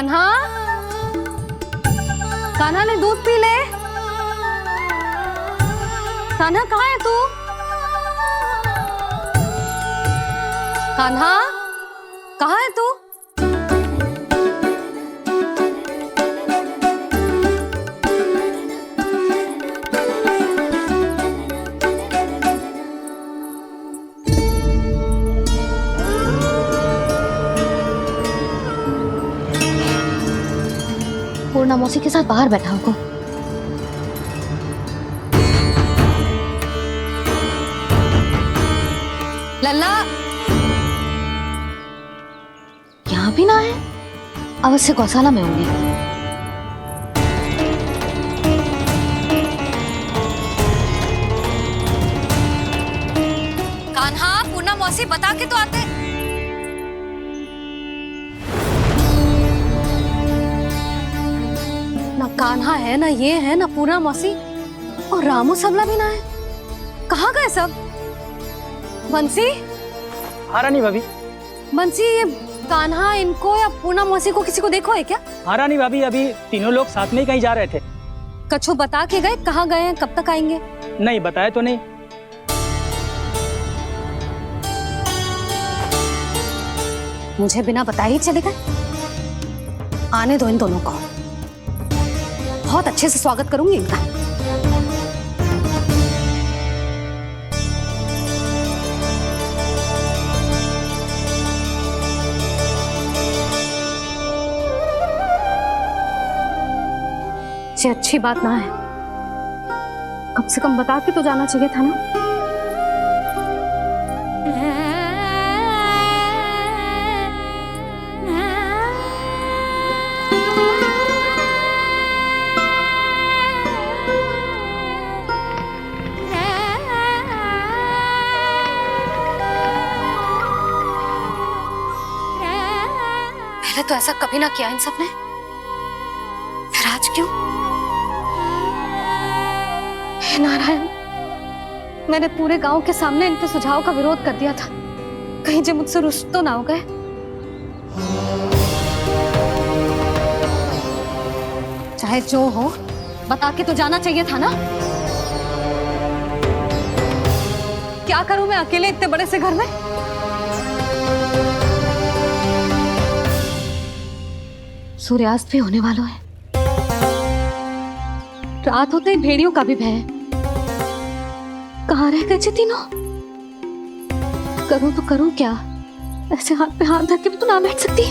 कान्हा, कान्हा ने दूध पी ले। कान्हा कहाँ है तू? कान्हा कहाँ है तू? पूर्णा मौसी के साथ बाहर बैठा होगा। लल्ला यहाँ भी ना है, अवश्य गौशाला में होंगी। कान्हा, पूर्णा मौसी बता के तो आते। ना कान्हा है, ना ये है, ना पूर्णा मौसी, और रामू सबला भी ना है। कहाँ गए सब? बंसी? हाँ रानी भाभी। बंसी, ये कान्हा इनको या पूर्णा मौसी को किसी को देखो है क्या? हाँ रानी भाभी, अभी तीनों लोग साथ में ही कहीं जा रहे थे। कछु बता के गए कहाँ गए हैं, कब तक आएंगे? नहीं बताया तो नहीं। मुझे बिना बताए ही चले गए? आने दो इन दोनों को, बहुत अच्छे से स्वागत करूंगी इनका। ये अच्छी बात ना है, कम से कम बता के तो जाना चाहिए था ना। पहले तो ऐसा कभी ना किया इन सब ने, फिर आज क्यों? हे नारायण, मैंने पूरे गांव के सामने इनके सुझाव का विरोध कर दिया था, कहीं जे मुझसे रुष्ट तो ना हो गए। चाहे जो हो, बता के तो जाना चाहिए था ना। क्या करूं मैं अकेले इतने बड़े से घर में? सूर्यास्त भी होने वाला है, रात होते ही भेड़ियों का भी भय है। कहाँ रह गए थे तीनों? करूं तो करूं क्या? ऐसे हाथ पे हाथ धर के भी तो ना बैठ सकती।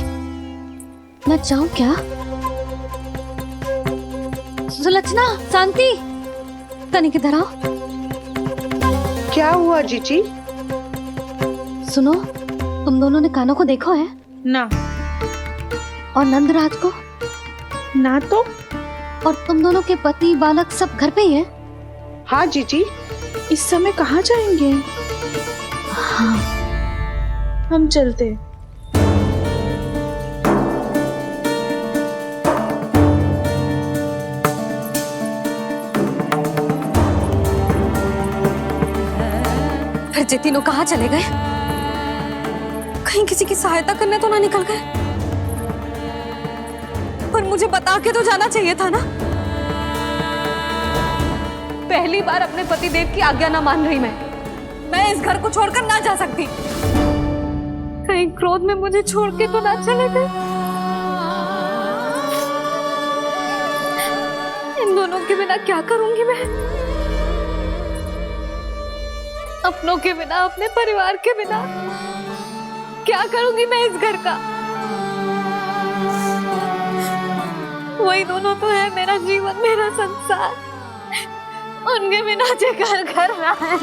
मैं जाऊं क्या? सुलक्षणा, शांति, तनिक इधर आओ। क्या हुआ जीजी? सुनो, तुम दोनों ने कान्हा को देखा है? ना। और नंदराज को? ना तो। और तुम दोनों के पति बालक सब घर पे ही है? हाँ जीजी, इस समय कहाँ जाएंगे? हाँ। हम चलते। फिर जे तीनों कहाँ चले गए? कहीं किसी की सहायता करने तो ना निकल गए? पर मुझे बता के तो जाना चाहिए था ना। पहली बार अपने पति देव की आज्ञा ना मान रही मैं इस घर को छोड़कर ना जा सकती। कहीं क्रोध में मुझे छोड़ के तो ना चले गए। इन दोनों के बिना क्या करूंगी मैं? अपनों के बिना, अपने परिवार के बिना क्या करूंगी मैं इस घर का? वही दोनों तो है मेरा जीवन, मेरा संसार। उनके बिना जो घर घर रहा है।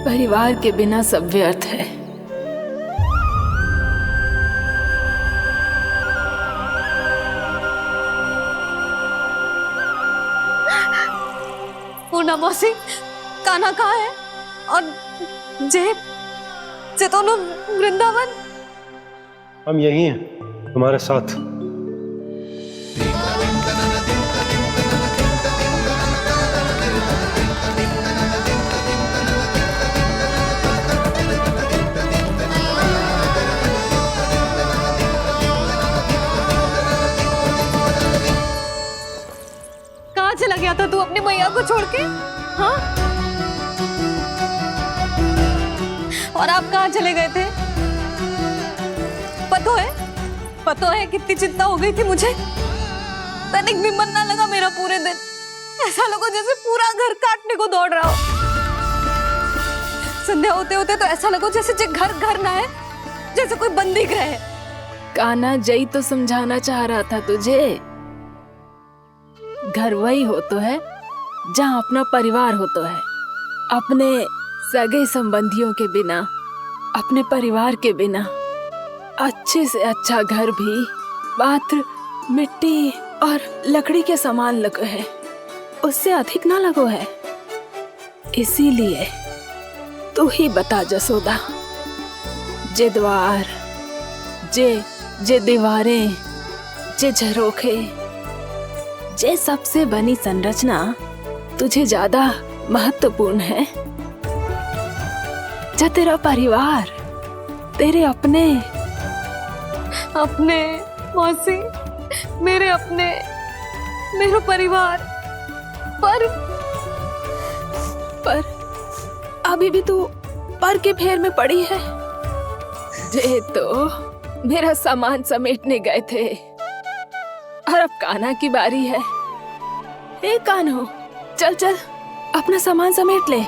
परिवार के बिना सब व्यर्थ है। पूर्णा मौसी, कान्हा कहाँ है? और जे दोनों वृंदावन? हम यही हैं तुम्हारे साथ। मैया को छोड़ के? हाँ? और आप कहाँ चले गए थे? पता है कितनी चिंता हो गई थी मुझे। तनिक भी मन ना लगा मेरा पूरे दिन। ऐसा लगा जैसे पूरा घर काटने को दौड़ रहा हो। संध्या होते होते तो ऐसा लगा जैसे घर ना है, जैसे कोई बंदी गृह है। कान्हा जई तो समझाना चाह रहा था तुझे। घर वही हो तो है जहाँ अपना परिवार हो तो है। अपने सगे संबंधियों के बिना, अपने परिवार के बिना अच्छे से अच्छा घर भी मात्र मिट्टी और लकड़ी के समान लगो है, उससे अधिक ना लगो है। इसीलिए तू ही बता जसोदा, जे द्वार, जे दीवारें, जे झरोखे, जे सबसे बनी संरचना तुझे ज्यादा महत्वपूर्ण है? जो तेरा परिवार, तेरे अपने मौसी, मेरा परिवार, पर अभी भी तू पर के फेर में पड़ी है। जे तो मेरा सामान समेटने गए थे और अब कान्हा की बारी है। ए कान्हो, चल अपना सामान समेट ले।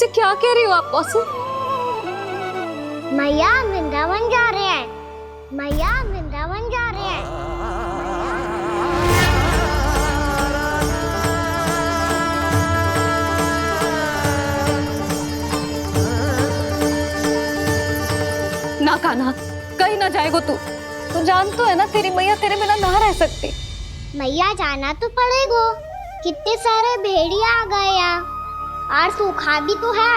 क्या कह रही हो आप मौसी? मैया वृंदावन जा रहे हैं। मैया वृंदावन जा रहे हैं। ना कान्हा, कहीं ना जाएगो तू। तू जान तो है ना तेरी मैया तेरे बिना ना रह सकती। मैया जाना तो पड़ेगा। कितने सारे भेड़िया आ गए यहाँ, और सूखा भी तो है।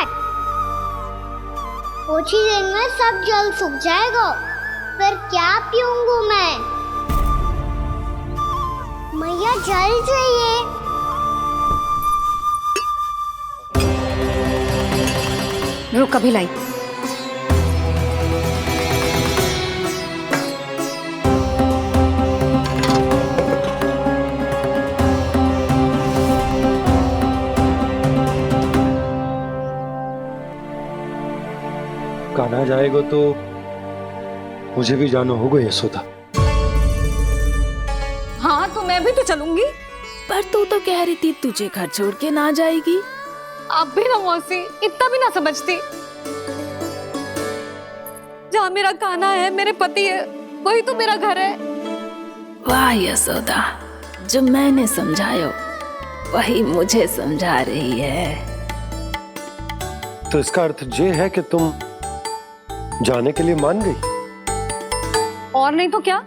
कुछ ही दिन में सब जल सूख जाएगा, फिर क्या पीऊंगी मैं? मैया जल चाहिए। रुक, अभी लाई। कान्हा जाएगा तो मुझे भी जाना होगा यशोदा। हाँ तो मैं भी तो चलूंगी। पर तू तो कह रही थी तुझे घर छोड़ के ना जाएगी। आप भी ना मौसी, इतना भी ना समझती। जहाँ मेरा कान्हा है, मेरे पति है, वही तो मेरा घर है। वाह यशोदा, जो मैंने समझायो वही मुझे समझा रही है। तो इसका अर्थ ये है कि तुम जाने के लिए मान गई? और नहीं तो क्या।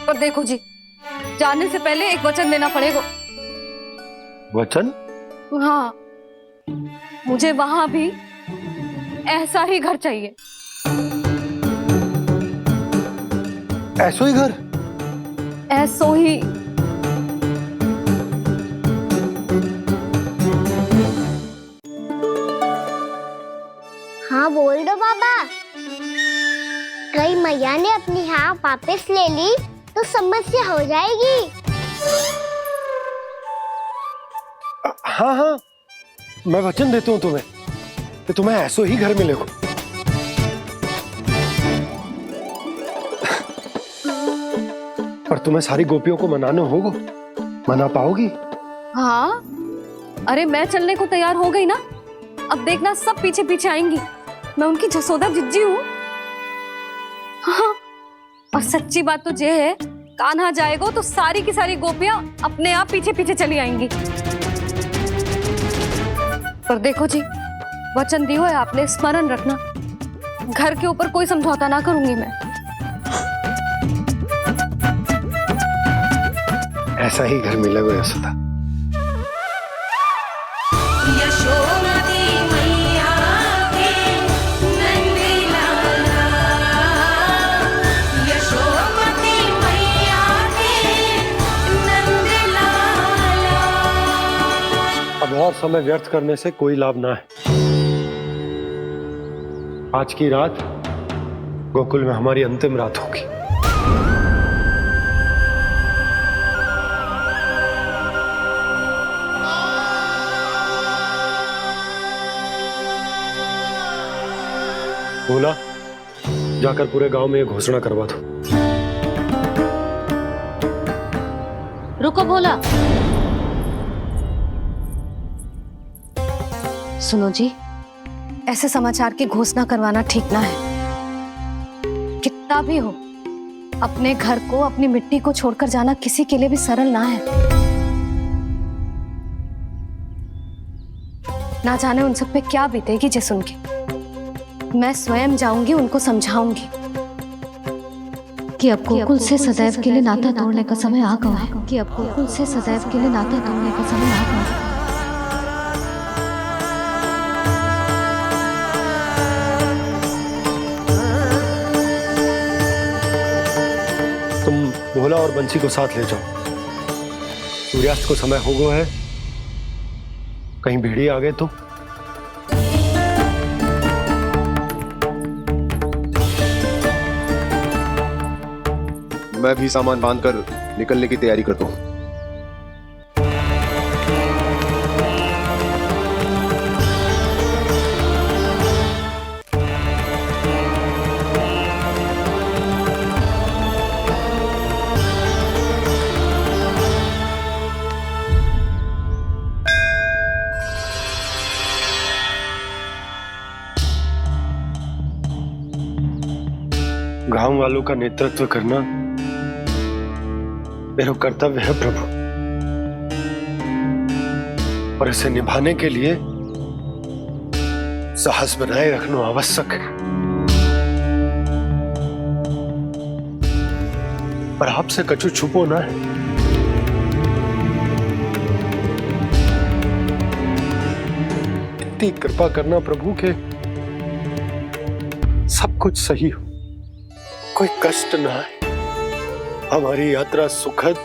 पर देखो जी, जाने से पहले एक वचन देना पड़ेगा। वचन? हाँ, मुझे वहां भी ऐसा ही घर चाहिए। ऐसो ही घर? ऐसो ही। हाँ बोल दो बाबा। कहीं मैया ने अपनी हाँ वापस ले ली तो समस्या हो जाएगी। हाँ, मैं वचन देता हूँ तुम्हें कि तुम्हें ऐसो ही घर मिलेगा। पर तुम्हें सारी गोपियों को मनाना होगा। मना पाओगी? हाँ, अरे मैं चलने को तैयार हो गई ना। अब देखना सब पीछे पीछे आएंगी। मैं उनकी जसोदा जिज्जी हूँ। हाँ, और सच्ची बात तो ये है, कान्हा जाएगा तो सारी की सारी गोपियां अपने आप पीछे पीछे चली आएंगी। पर देखो जी, वचन दियो है आपने, स्मरण रखना। घर के ऊपर कोई समझौता ना करूंगी मैं। ऐसा ही घर मिलेगा यशोदा। अब और समय व्यर्थ करने से कोई लाभ ना है। आज की रात गोकुल में हमारी अंतिम रात होगी। बोला जाकर पूरे गांव में ये घोषणा करवा दो। रुको भोला। सुनो जी, ऐसे समाचार की घोषणा करवाना ठीक ना है। कितना भी हो, अपने घर को, अपनी मिट्टी को छोड़कर जाना किसी के लिए भी सरल ना है। ना जाने उन सब पे क्या बीतेगी जे सुन के। मैं स्वयं जाऊंगी, उनको समझाऊंगी कि अब गोकुल से सदैव के लिए नाता तोड़ने का समय आ गया है। कि अब गोकुल से सदैव के लिए नाता तोड़ने का समय आ गया है। तुम भोला और बंसी को साथ ले जाओ। सूर्यास्त को समय हो गया है, कहीं भेड़िए आ गए तो। मैं भी सामान बांधकर निकलने की तैयारी करता हूँ। गांव वालों का नेतृत्व करना मेरा कर्तव्य है प्रभु, और इसे निभाने के लिए साहस बनाए रखना आवश्यक है। पर आपसे कछु छुपो ना है। इतनी कृपा करना प्रभु के सब कुछ सही हो, कोई कष्ट ना है, हमारी यात्रा सुखद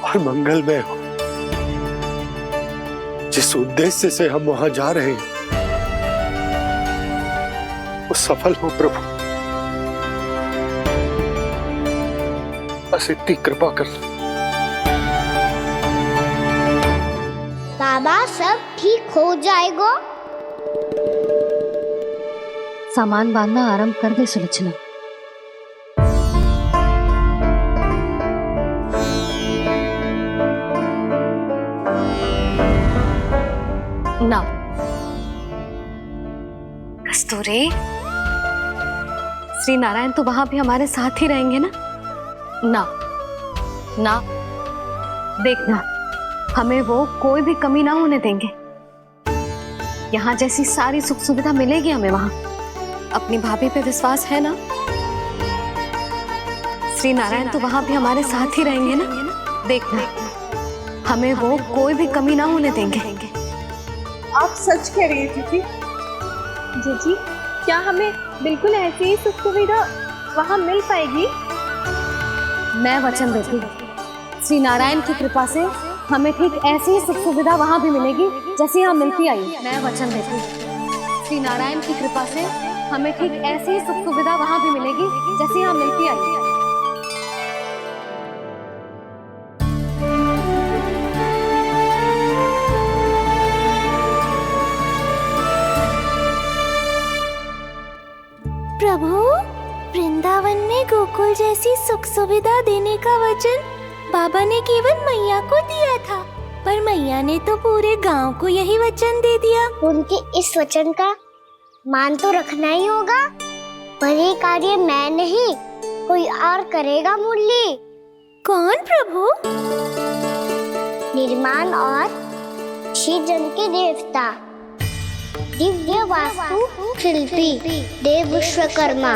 और मंगलमय हो। जिस उद्देश्य से हम वहां जा रहे हैं वो सफल हो प्रभु, बस इतनी कृपा कर। बाबा सब ठीक हो जाएगा। सामान बांधना आरंभ कर दे सुलोचना। ना कस्तूरी, श्री नारायण तो वहां भी हमारे साथ ही रहेंगे ना? ना ना, देखना हमें वो कोई भी कमी ना होने देंगे। यहाँ जैसी सारी सुख सुविधा मिलेगी हमें वहां। अपनी भाभी पे विश्वास है ना? श्री नारायण तो वहां भी हमारे साथ ही रहेंगे ना? देखना हमें वो कोई भी कमी ना होने देंगे। आप सच कह रही है दीदी। जीजी, क्या हमें बिल्कुल ऐसी ही सुख सुविधा वहाँ मिल पाएगी? मैं वचन देती हूँ, श्री नारायण की कृपा से हमें ठीक ऐसी ही सुख सुविधा वहाँ भी मिलेगी जैसी यहाँ मिलती आई। मैं वचन देती हूँ, श्री नारायण की कृपा से हमें ठीक ऐसी ही सुख सुविधा वहाँ भी मिलेगी जैसी यहाँ मिलती आई। प्रभु, वृंदावन में गोकुल जैसी सुख सुविधा देने का वचन बाबा ने केवल मैया को दिया था, पर मैया ने तो पूरे गांव को यही वचन दे दिया। उनके इस वचन का मान तो रखना ही होगा, पर ये कार्य मैं नहीं कोई और करेगा। मुरली कौन प्रभु? निर्माण और श्रीजन के देवता, दिव्य वास्तु शिल्पी देव विश्वकर्मा।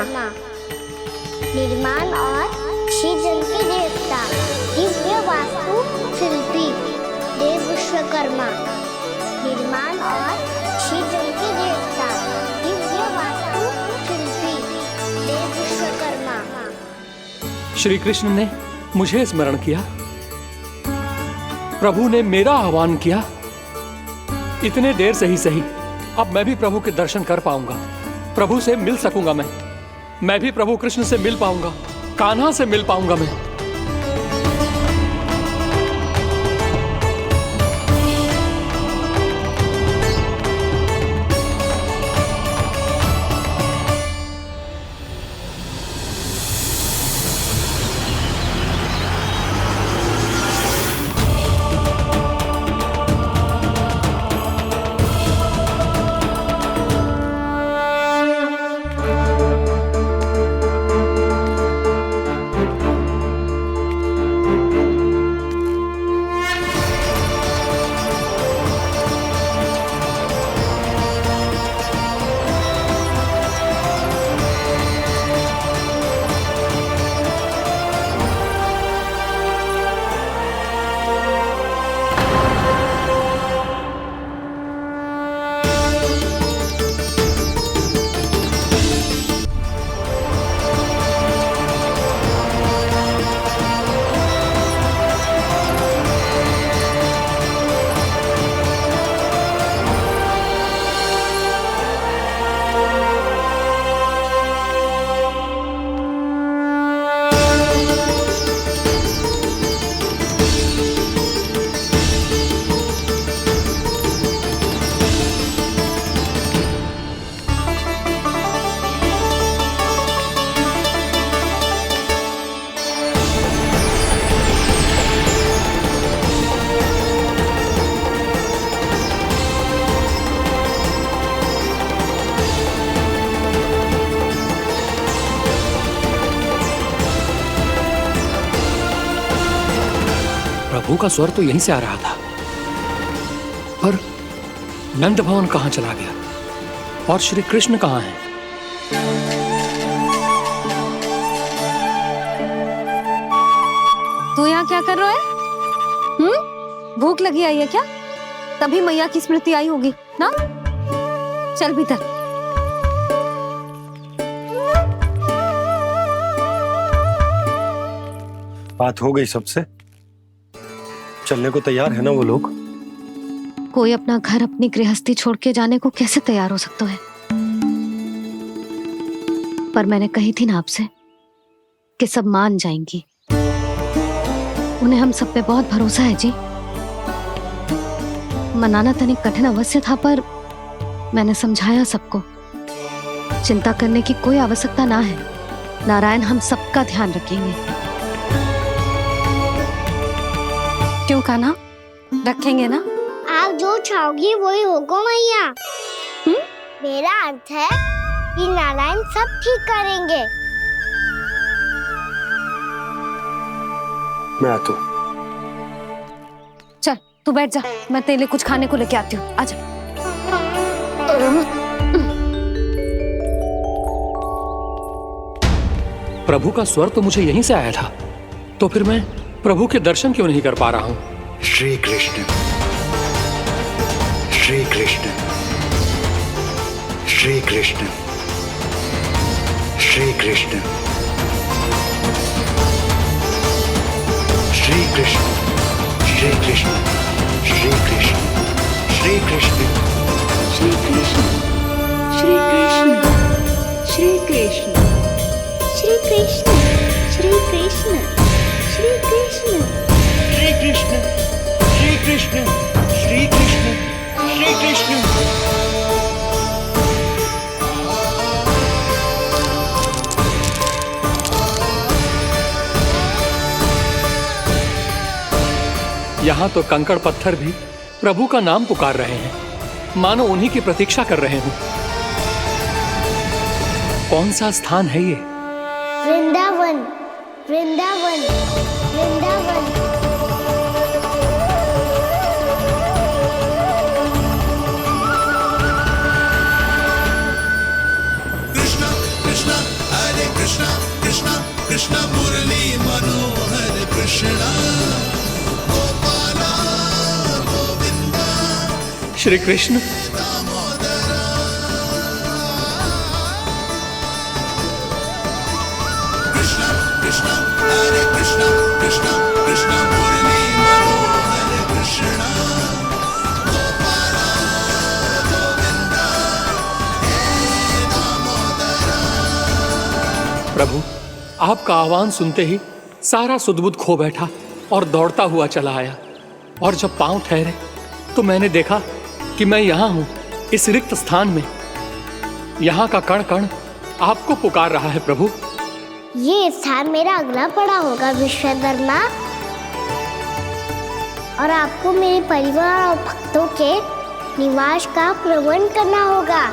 निर्माण और श्रीजन के देवता, दिव्य वास्तु शिल्पी देव विश्वकर्मा। निर्माण और श्रीजन के देवता, दिव्य वास्तु शिल्पी देव विश्वकर्मा। श्री कृष्ण ने मुझे स्मरण किया, प्रभु ने मेरा आह्वान किया। इतने देर से ही सही, अब मैं भी प्रभु के दर्शन कर पाऊंगा, प्रभु से मिल सकूंगा। मैं भी प्रभु कृष्ण से मिल पाऊंगा, कान्हा से मिल पाऊंगा मैं। प्रभु का स्वर तो यहीं से आ रहा था, पर नंद भवन कहाँ चला गया और श्री कृष्ण कहाँ हैं? तू यहाँ क्या कर रहा है? भूख लगी आई है क्या? तभी मैया की स्मृति आई होगी ना? चल भीतर। बात हो गई सबसे? चलने को तैयार है ना वो लोग? कोई अपना घर अपनी गृहस्थी छोड़ के जाने को कैसे तैयार हो सकता है? पर मैंने कही थी ना आपसे कि सब मान जाएंगी। उन्हें हम सब पे बहुत भरोसा है जी। मनाना तनिक कठिन अवश्य था, पर मैंने समझाया सबको। चिंता करने की कोई आवश्यकता ना है। नारायण हम सबका ध्यान रखेंगे। क्यों कान्हा, रखेंगे ना? आप जो चाहोगी वही होगा मैया। मेरा अर्थ है कि नारायण सब ठीक करेंगे। मैं आता हूँ। चल तू बैठ जा, मैं तेरे लिए कुछ खाने को लेके आती हूँ। आजा। प्रभु का स्वर तो मुझे यहीं से आया था, तो फिर मैं प्रभु के दर्शन क्यों नहीं कर पा रहा हूँ? श्री कृष्ण, श्री कृष्ण, श्री कृष्ण, श्री कृष्ण, श्री कृष्ण, श्री कृष्ण, श्री कृष्ण, श्री कृष्ण, श्री कृष्ण, श्री कृष्ण, श्री कृष्ण, श्री कृष्ण, श्री कृष्ण, श्री कृष्ण, श्री कृष्ण, श्री कृष्ण, श्री कृष्ण, श्री कृष्ण। यहाँ तो कंकड़ पत्थर भी प्रभु का नाम पुकार रहे हैं, मानो उन्हीं की प्रतीक्षा कर रहे हों। कौन सा स्थान है ये? वृंदावन, वृंदावन, वृंदावन। कृष्णा कृष्णा हरे कृष्णा, कृष्णा कृष्णा मुरली मनोहर कृष्णा, गोपाला गोविंदा श्री कृष्ण। दामोदरा। कृष्णा कृष्णा हरे कृष्णा, कृष्णा कृष्णा मुरली मनोहर कृष्णा, गोपाला गोविंदा हे दामोदरा। प्रभु, आपका आह्वान सुनते ही सारा सुध-बुध खो बैठा और दौड़ता हुआ चला आया, और जब पांव ठहरे तो मैंने देखा कि मैं यहाँ हूँ, इस रिक्त स्थान में। यहाँ का कण कण आपको पुकार रहा है प्रभु। ये स्थान मेरा अगला पड़ा होगा विश्वकर्मा, और आपको मेरे परिवार और भक्तों के निवास का प्रबंध करना होगा।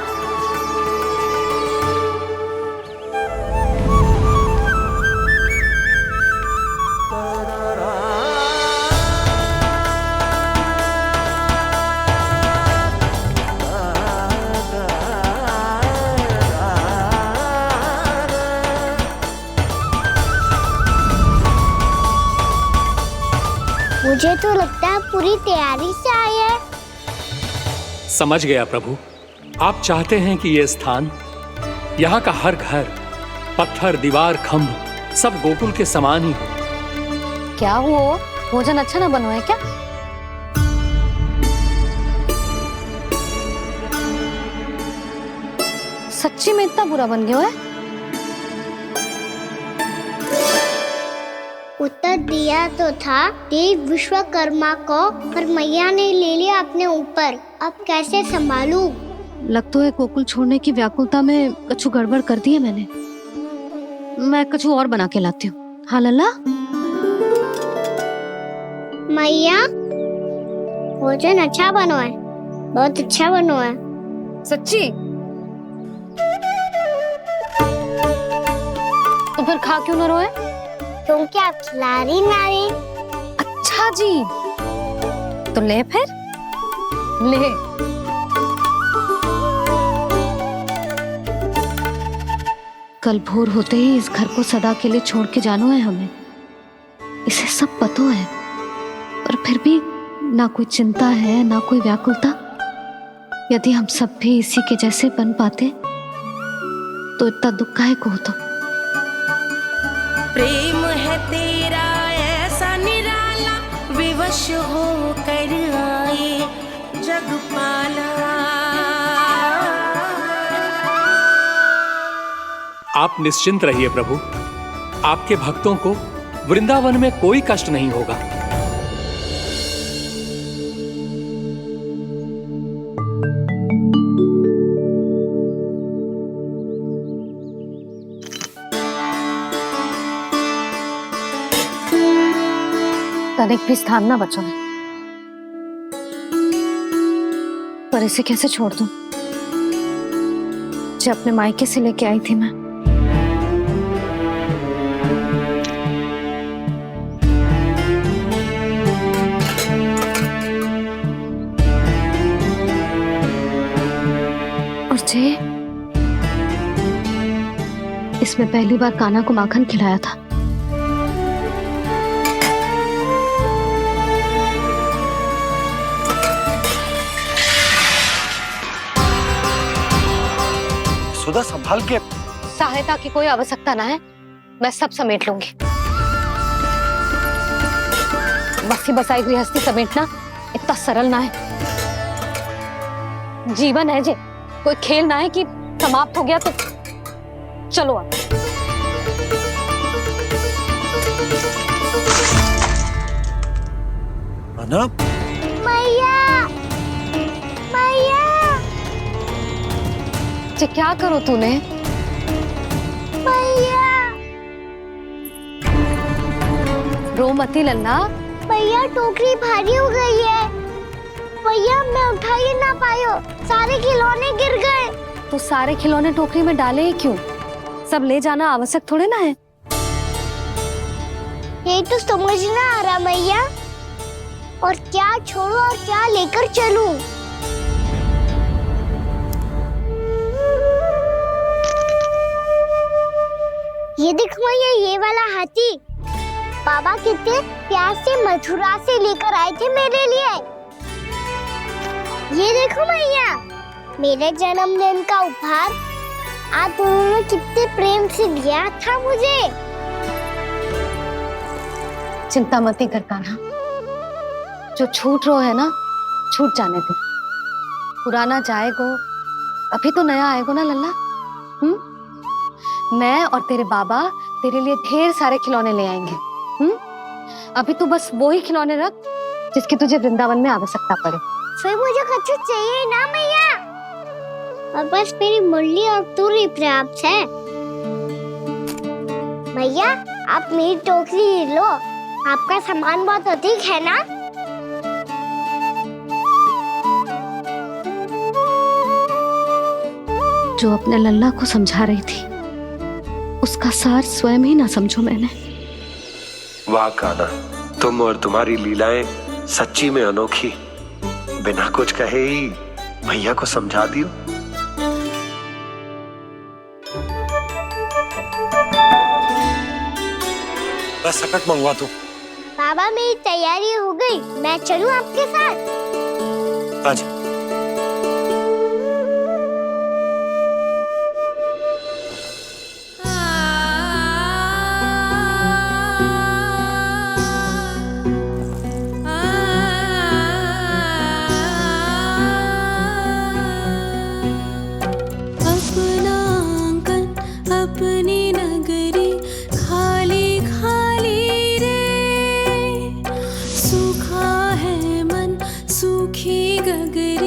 मुझे तो लगता है पूरी तैयारी से आए हैं। समझ गया प्रभु, आप चाहते हैं कि ये स्थान, यहाँ का हर घर, पत्थर, दीवार, खम्भ सब गोकुल के समान ही हो। क्या हुआ? भोजन अच्छा ना बना है क्या? सच्ची में इतना बुरा बन गया है? उत्तर दिया तो था देव विश्वकर्मा को, पर मैया ने ले लिया अपने ऊपर। अब कैसे संभालूं? लगता है गोकुल छोड़ने की व्याकुलता में कछु गड़बड़ कर दी है मैंने। मैं कछु और बना के लाती हूँ। हाँ लल्ला? मैया, भोजन अच्छा बनो है, बहुत अच्छा बनो है। सच्ची? तो फिर खा क्यों न रोए? तुम क्या खिला रही नारी? अच्छा जी, तो ले फिर ले। कल भोर होते ही इस घर को सदा के लिए छोड़ के जाना है हमें, इसे सब पता है, पर फिर भी ना कोई चिंता है ना कोई व्याकुलता। यदि हम सब भी इसी के जैसे बन पाते तो इतना दुख काहे को होता। प्रेम है तेरा ऐसा निराला, विवश हो कर आए जग पाला। आप निश्चिंत रहिए प्रभु, आपके भक्तों को वृंदावन में कोई कष्ट नहीं होगा। तनिक भी स्थान ना बचो है, पर इसे कैसे छोड़ दूं जो अपने मायके से लेके आई थी मैं। और जे इसमें पहली बार कान्हा को माखन खिलाया था। सुधा संभाल के। सहायता की कोई आवश्यकता ना है, मैं सब समेट लूंगी। बसी बसाई गृहस्थी समेटना इतना सरल ना है। जीवन है जे, कोई खेल ना है कि समाप्त हो गया तो चलो अब। अना? मैया, मैया, जे क्या करो तूने? मैया, रो मती लल्ला। भैया टोकरी भारी हो गई है। भैया मैं उठा ही ना पायो, सारे खिलौने गिर गए। तो सारे खिलौने टोकरी में डाले ही क्यों? सब ले जाना आवश्यक थोड़े ना है। यही तो समझ ना आ रहा मैया, और क्या छोड़ू और क्या लेकर चलूं? ये देख मैया, ये वाला हाथी बाबा कितने प्यार से मथुरा से लेकर आए थे मेरे लिए। ये देखो मैया, मेरे जन्मदिन का उपहार आप दोनों ने कितने प्रेम से दिया था मुझे। चिंता मती कर कान्हा, जो छूट रो है ना छूट जाने दे। पुराना जाएगो, अभी तो नया आएगो ना लल्ला। मैं और तेरे बाबा तेरे लिए ढेर सारे खिलौने ले आएंगे। अभी तू बस वो ही खिलौने रख जिसकी तुझे वृंदावन में आवश्यकता पड़े। फिर मुझे कुछ चाहिए ना मैया, और बस मेरी मुरली और तुरी पर्याप्त है। भैया आप मेरी टोकरी लो, आपका सामान बहुत अधिक है ना। जो अपने लल्ला को समझा रही थी उसका सार स्वयं ही ना समझो मैंने। वाह कान्हा, तुम और तुम्हारी लीलाएं सच्ची में अनोखी। बिना कुछ कहे ही भैया को समझा दियो। बस सकट मंगवा दो। बाबा मेरी तैयारी हो गई, मैं चलूं आपके साथ? आजा। अपनी नगरी खाली खाली रे, सूखा है मन सूखी गगरी।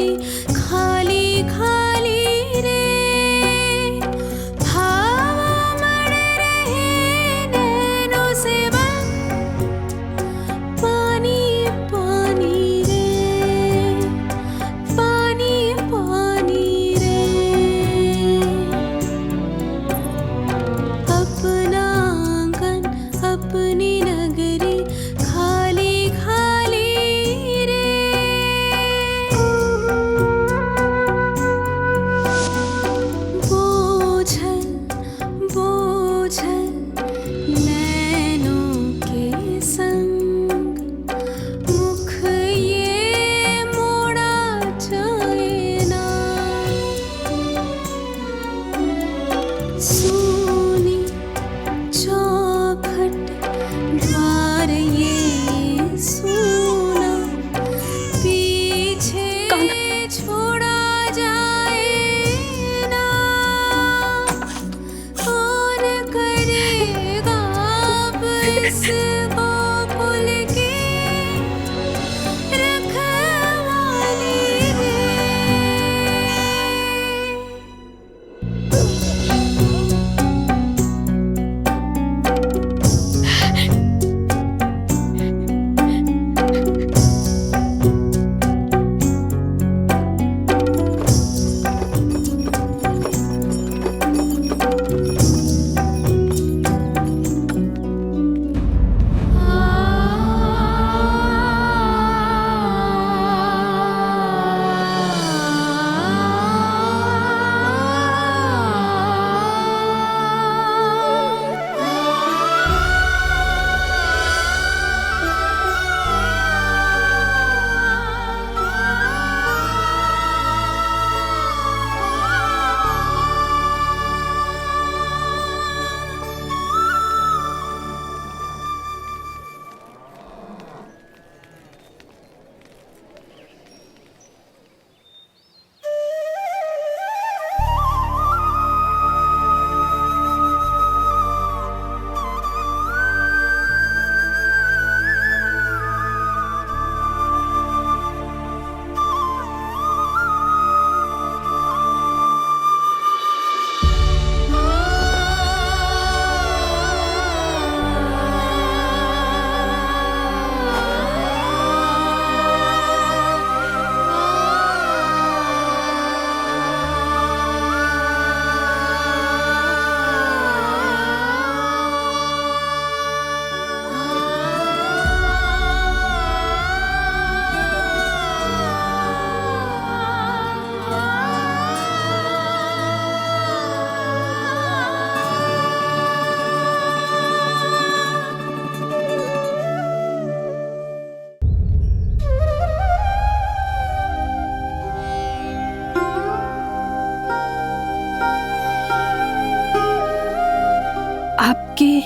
आपकी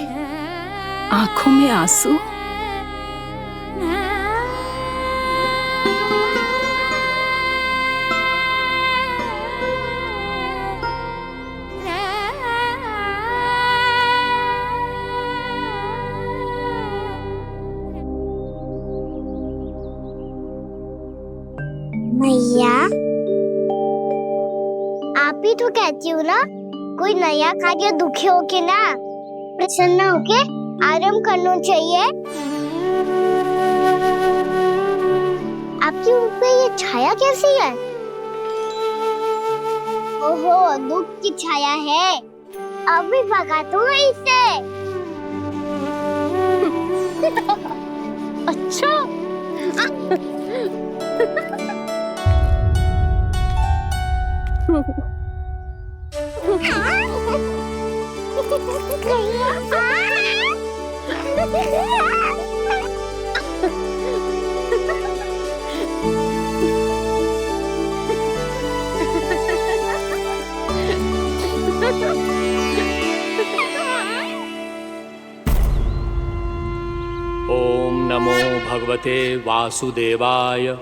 आंखों में आंसू? मैया, आप ही तो कहती हो ना, कोई नया कार्य दुखी होके ना प्रसन्न होके आराम करना चाहिए। आपकी मुंह पे ये छाया कैसी है? ओहो, दुख की छाया है। अभी भगा दूं इसे। अच्छा। ओम नमो भगवते वासुदेवाय।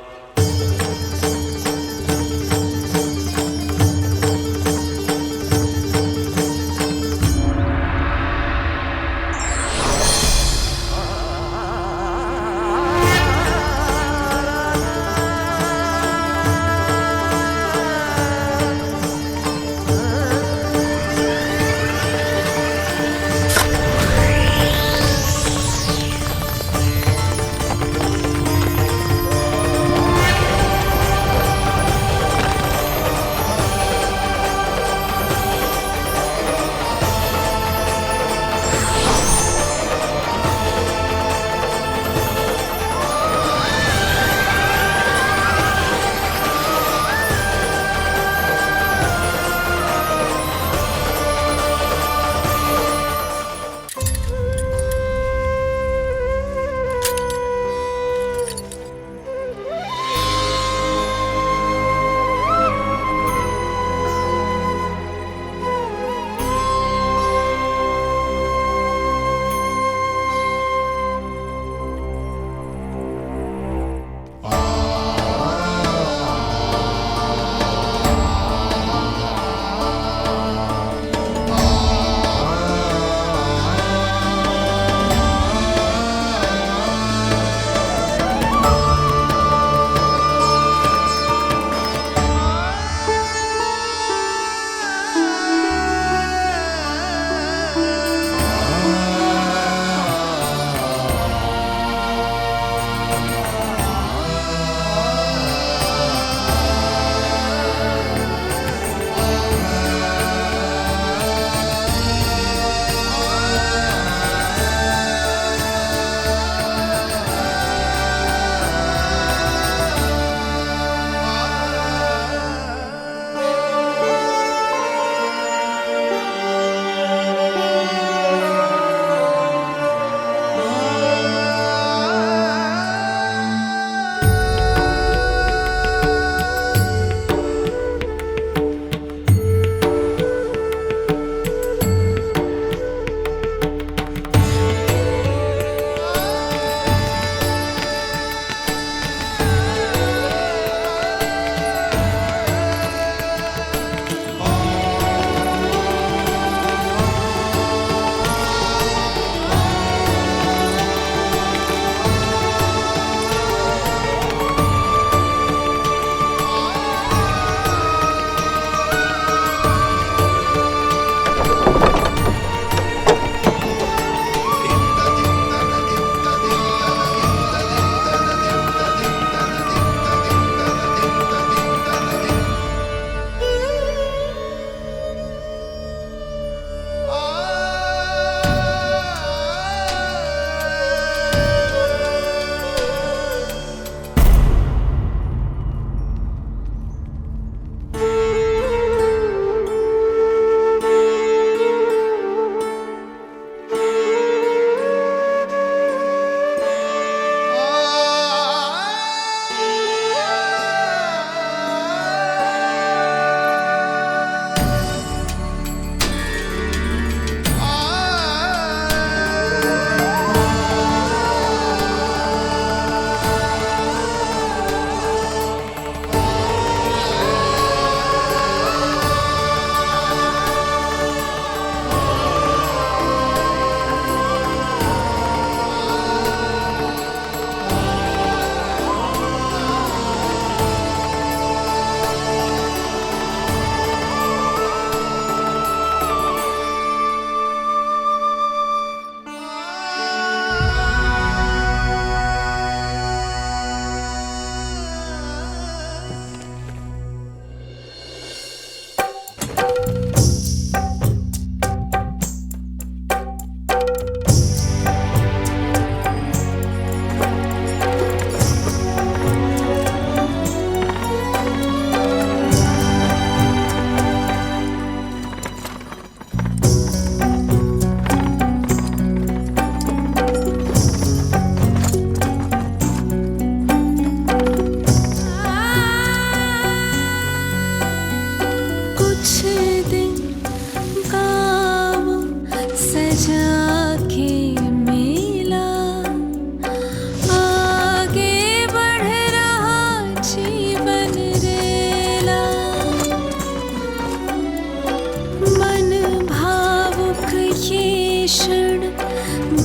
भीषण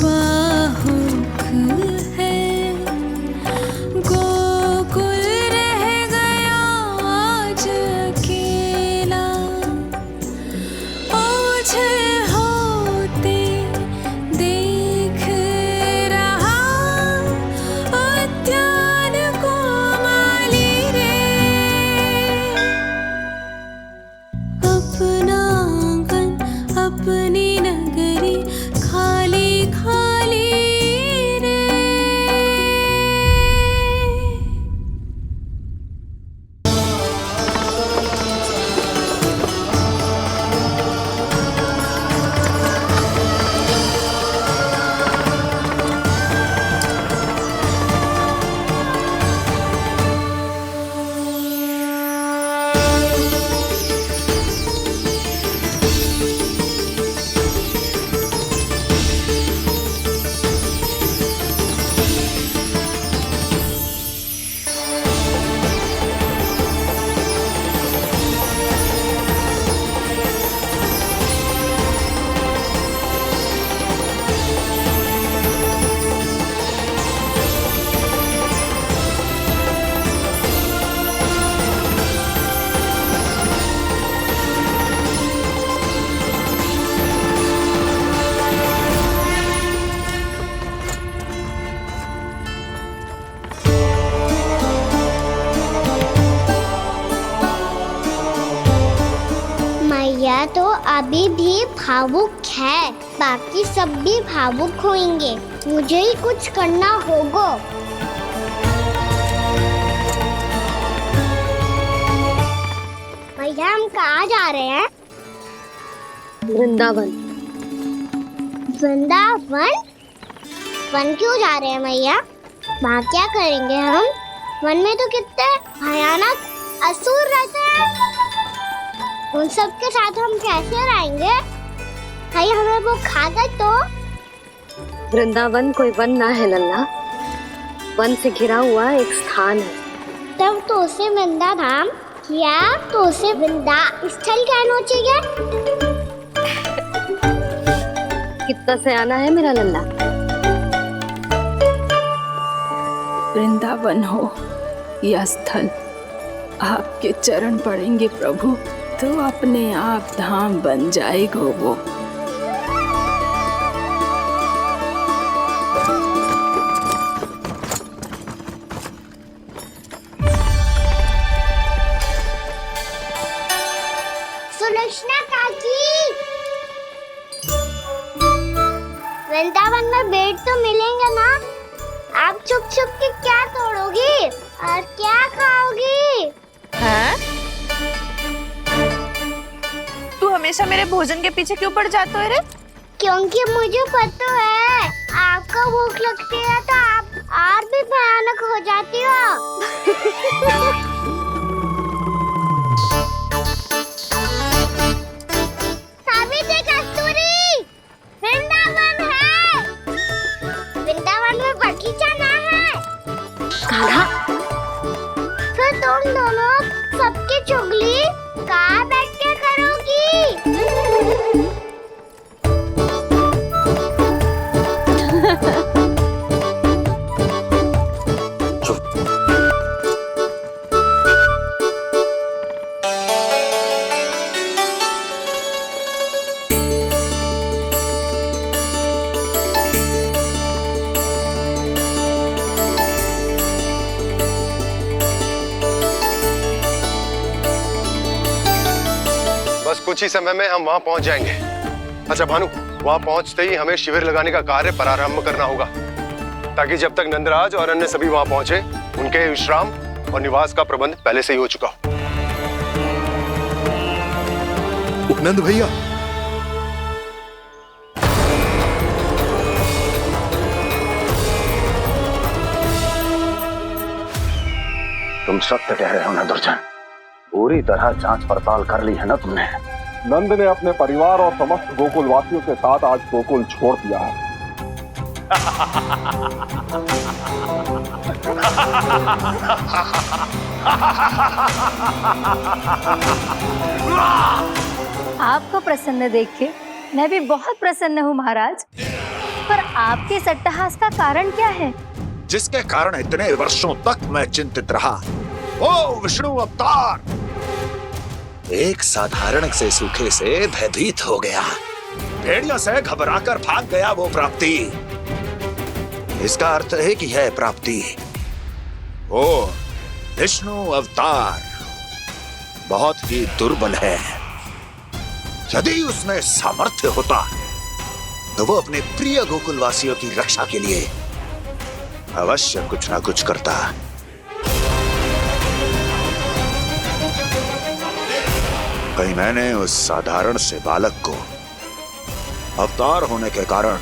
बाहुक है, गोकुल रह गया आज अकेला, ओझल होते देख रहा उद्यान को माली रे। अपना आंगन अपनी नगरी खाली खाली रे। मैया तो अभी भी भावुक है, बाकी सब भी भावुक होंगे, मुझे ही कुछ करना होगा। भैया हम कहाँ जा रहे हैं? वृंदावन। वृंदावन? वन क्यों जा रहे हैं मैया? वहाँ क्या करेंगे हम? वन में तो कितने भयानक असुर रहते हैं, उन सब के साथ हम कैसे रहेंगे? कहीं हमें वो खा गए तो? वृंदावन कोई वन ना है लल्ला, वन से घिरा हुआ एक स्थान है। तब तो उसे वृंदा धाम या तो उसे वृंदा स्थल कहना चाहिए। कितना सयाना है मेरा लल्ला। वृंदावन हो या स्थल, आपके चरण पड़ेंगे प्रभु तो अपने आप धाम बन जाएगा वो। सुलक्षणा काकी, वृंदावन में बेट तो मिलेंगे ना? आप छुप छुप के क्या तोड़ोगी और क्या खाओगी? हाँ? तू हमेशा मेरे भोजन के पीछे क्यों पड़ जाते हो रे? क्योंकि मुझे पता है आपको भूख लगती है तो आप और भी भयानक हो जाती हो। सावित्री, कस्तूरी, वृंदावन है। वृंदावन में बगीचा ना है। कान्हा, फिर तुम दोनों सबकी चुगली कहाँ बैठ के करोगी? बस कुछ ही समय में हम वहां पहुंच जाएंगे। अच्छा भानु, वहां पहुंचते ही हमें शिविर लगाने का कार्य प्रारंभ करना होगा, ताकि जब तक नंदराज और अन्य सभी वहां पहुंचे उनके विश्राम और निवास का प्रबंध पहले से ही हो चुका हो। नंद भैया, तुम सत्य कह रहे हो ना दुर्जन, पूरी तरह जांच पड़ताल कर ली है ना तुमने? नंद ने अपने परिवार और समस्त गोकुल वासियों के साथ आज गोकुल छोड़ दिया है। आपको प्रसन्न देख के मैं भी बहुत प्रसन्न हूँ महाराज। पर आपके इस अट्टहास का कारण क्या है? जिसके कारण इतने वर्षों तक मैं चिंतित रहा, वो विष्णु अवतार एक साधारण से सूखे से भयभीत हो गया, भेड़ियों से घबराकर भाग गया। वो प्राप्ति, इसका अर्थ है कि यह प्राप्ति, वो विष्णु अवतार बहुत ही दुर्बल है। यदि उसमें सामर्थ्य होता तो वो अपने प्रिय गोकुलवासियों की रक्षा के लिए अवश्य कुछ ना कुछ करता। कहीं मैंने उस साधारण से बालक को अवतार होने के कारण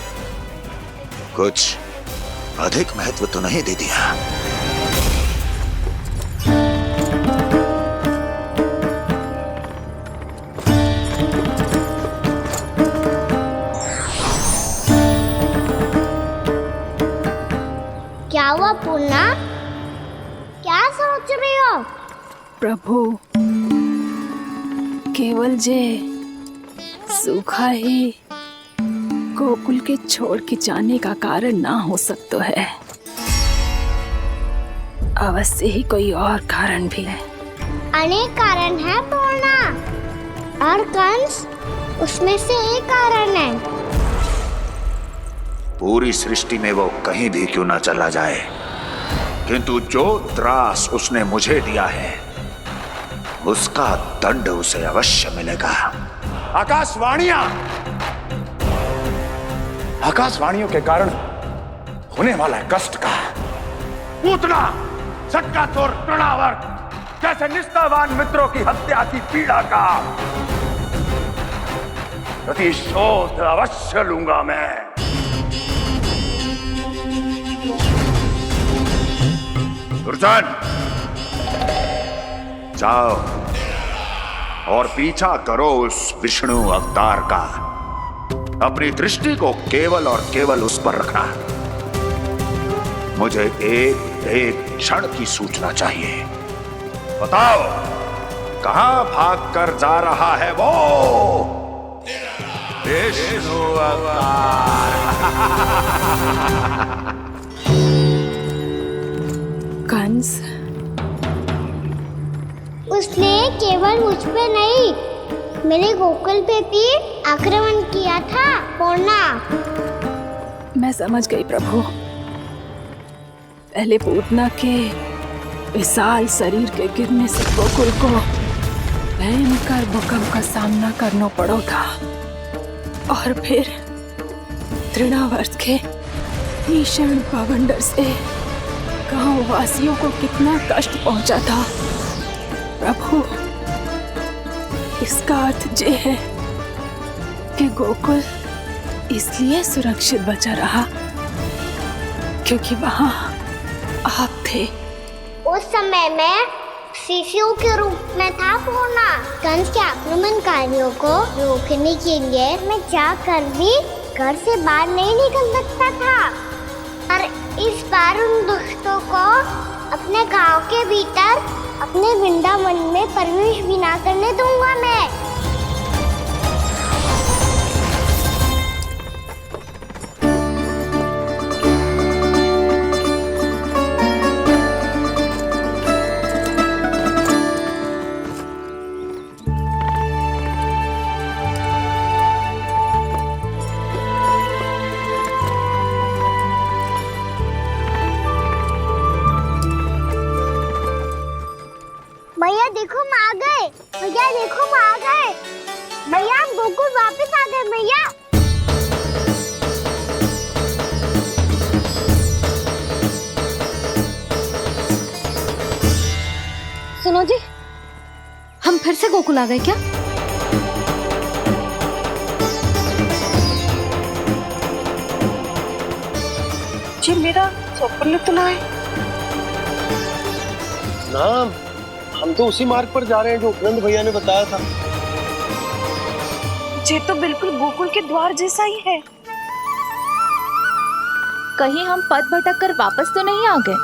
कुछ अधिक महत्व तो नहीं दे दिया। क्या हुआ पूर्णा? क्या सोच रही हो? प्रभु, केवल जे सूखा ही गोकुल के छोड़ के जाने का कारण ना हो सकता है, अवश्य ही कोई और कारण भी है। अनेक कारण है पूर्णा, और कंस उसमें से एक कारण है। पूरी सृष्टि में वो कहीं भी क्यों ना चला जाए, किंतु जो त्रास उसने मुझे दिया है उसका दंड उसे अवश्य मिलेगा। आकाशवाणियों के कारण होने वाला कष्ट का पूतना सटका तोर तृणावर्त, जैसे निष्ठावान मित्रों की हत्या की पीड़ा का प्रतिशोध अवश्य लूंगा मैं। दुर्जन, जाओ और पीछा करो उस विष्णु अवतार का। अपनी दृष्टि को केवल और केवल उस पर रखना। मुझे एक एक क्षण की सूचना चाहिए। बताओ, कहां भाग कर जा रहा है वो विष्णु अवतार? कंस, उसने केवल मुझ पे नहीं, मेरे गोकुल पे भी आक्रमण किया था पूर्णा। मैं समझ गई प्रभु। पहले पूतना के विशाल शरीर के गिरने से गोकुल को भयंकर भूकंप का सामना करना पड़ा था, और फिर तृणावर्त के भीषण पावंडर से गांव वासियों को कितना कष्ट पहुंचा था। प्रभु, इसका अर्थ ये है कि गोकुल इसलिए सुरक्षित बचा रहा क्योंकि वहां आप थे। उस समय मैं शिशु के रूप में था पूर्णा। कंस के आक्रमणकारियों को रोकने के लिए मैं जाकर भी घर से बाहर नहीं निकल सकता था, और इस बार उन दुष्टों को अपने गांव के भीतर अपने वृंदावन में प्रवेश भी ना करने दूंगा मैं। भैया देखो हम आ गए, भैया देखो हम आ गए, भैया हम गोकुल वापस आ गए भैया। सुनो जी, हम फिर से गोकुल आ गए क्या? जी मेरा स्वप्न तो ना है। ना, हम तो उसी मार्ग पर जा रहे हैं जो उपनंद भैया ने बताया था। ये तो बिल्कुल गोकुल के द्वार जैसा ही है। कहीं हम पथ भटक कर वापस तो नहीं आ गए?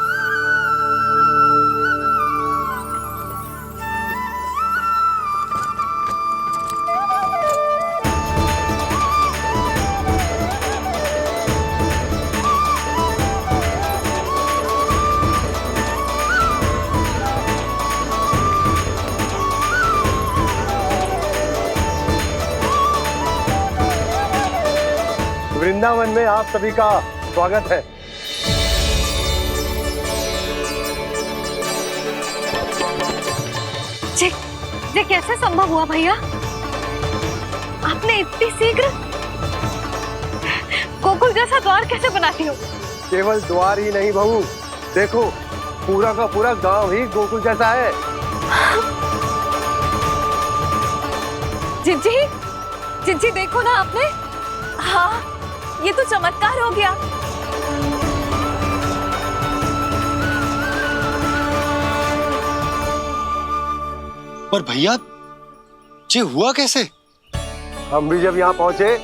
वृंदावन में आप सभी का स्वागत है। ये कैसे संभव हुआ भैया? आपने इतनी शीघ्र गोकुल जैसा द्वार कैसे बनाती हो? केवल द्वार ही नहीं बहू, देखो पूरा का पूरा गांव ही गोकुल जैसा है। जिज्जी, जिज्जी देखो ना आपने। हाँ, ये तो चमत्कार हो गया। पर भैया ये हुआ कैसे? हम भी जब यहाँ पहुंचे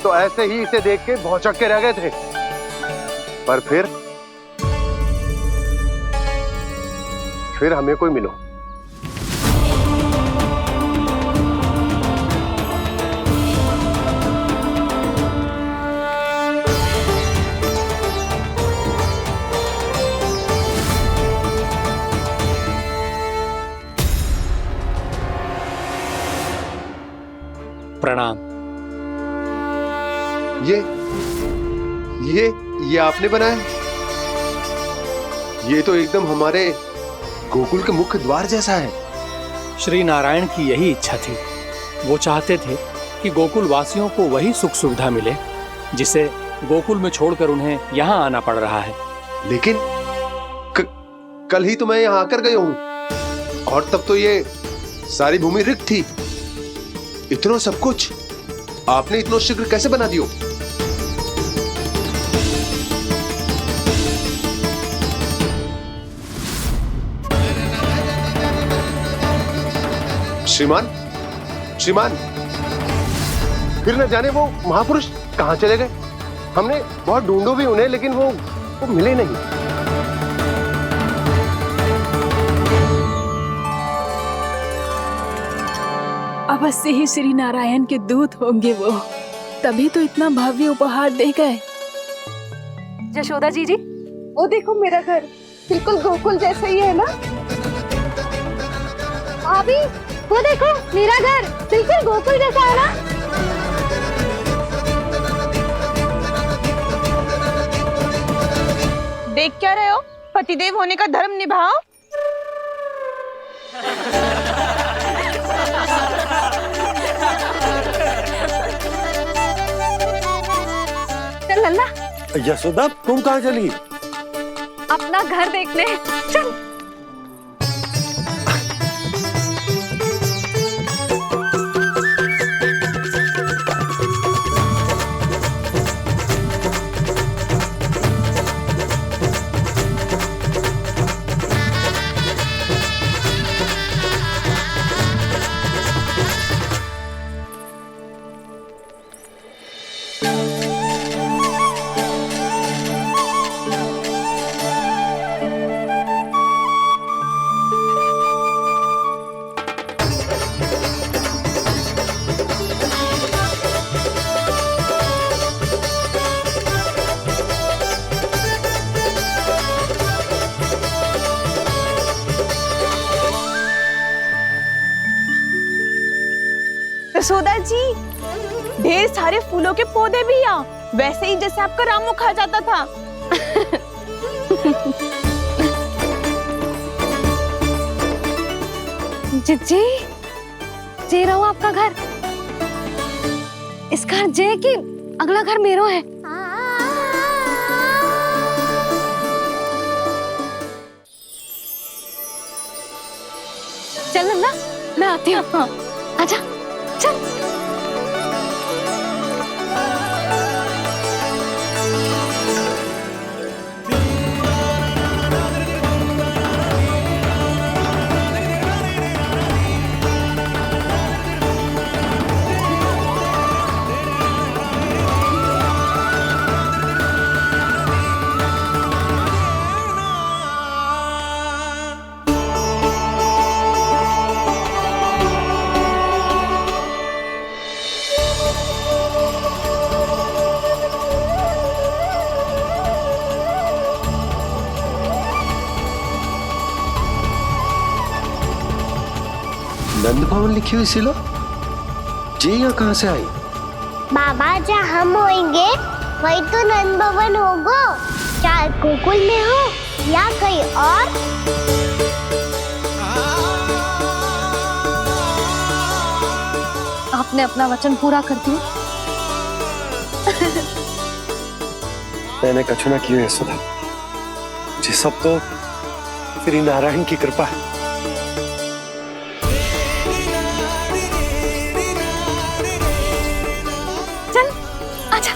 तो ऐसे ही इसे देख के भौचक के रह गए थे, पर फिर हमें कोई मिलो। प्रणाम। ये आपने बनाया? ये तो एकदम हमारे गोकुल के मुख्य द्वार जैसा है। श्री नारायण की यही इच्छा थी। वो चाहते थे कि गोकुल वासियों को वही सुख सुविधा मिले जिसे गोकुल में छोड़कर उन्हें यहाँ आना पड़ रहा है। लेकिन कल ही तो मैं यहाँ आकर गया हूँ और तब तो ये सारी भूमि रिक्त थी। इतना सब कुछ आपने इतना शीघ्र कैसे बना दियो? श्रीमान, फिर न जाने वो महापुरुष कहां चले गए। हमने बहुत ढूंढो भी उन्हें, लेकिन वो मिले नहीं। अवश्य ही श्री नारायण के दूत होंगे वो, तभी तो इतना भव्य उपहार दे गए। यशोदा जी, वो देखो मेरा घर बिल्कुल गोकुल जैसा ही है ना। भाभी वो देखो मेरा घर बिल्कुल गोकुल जैसा है ना। देख क्या रहे हो? पतिदेव होने का धर्म निभाओ। चल लल्ला, यशोदा तुम कहाँ चली? अपना घर देखने चल। यशोदा जी, ढेर सारे फूलों के पौधे भी यहाँ, वैसे ही जैसे आपका रामू खा जाता था। जिज्जी, जे रहो आपका घर। इस घर जे की अगला घर मेरो है। चल नन्ना, मैं आती हूँ। हाँ, आजा, चल। नंद भवन लिखी हुई सिलो, जी यहाँ कहाँ से आई? बाबा जहाँ हम होंगे वही तो नंद भवन होगा, चाहे गोकुल में हो या कहीं और। आपने अपना वचन पूरा कर दिया। मैंने कछु ना किया यशोदा, ये सब तो श्री नारायण की कृपा है। चल आजा।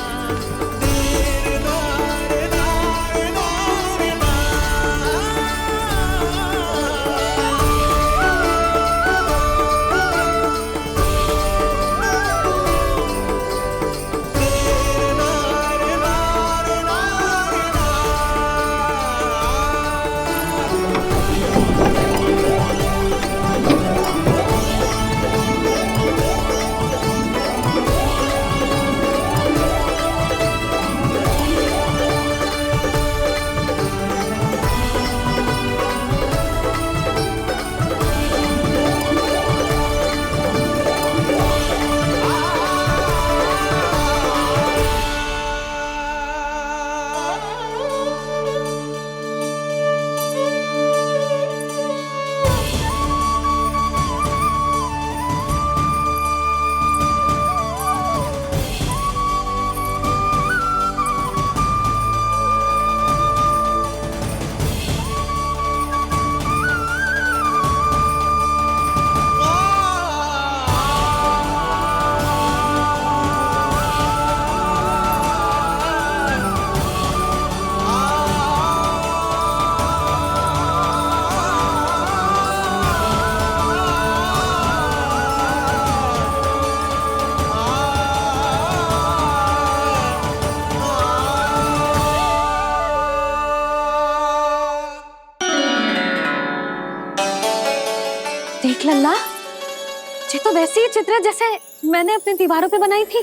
देख लल्ला, ये तो वैसी ही चित्र है जैसे मैंने अपनी दीवारों पे बनाई थी,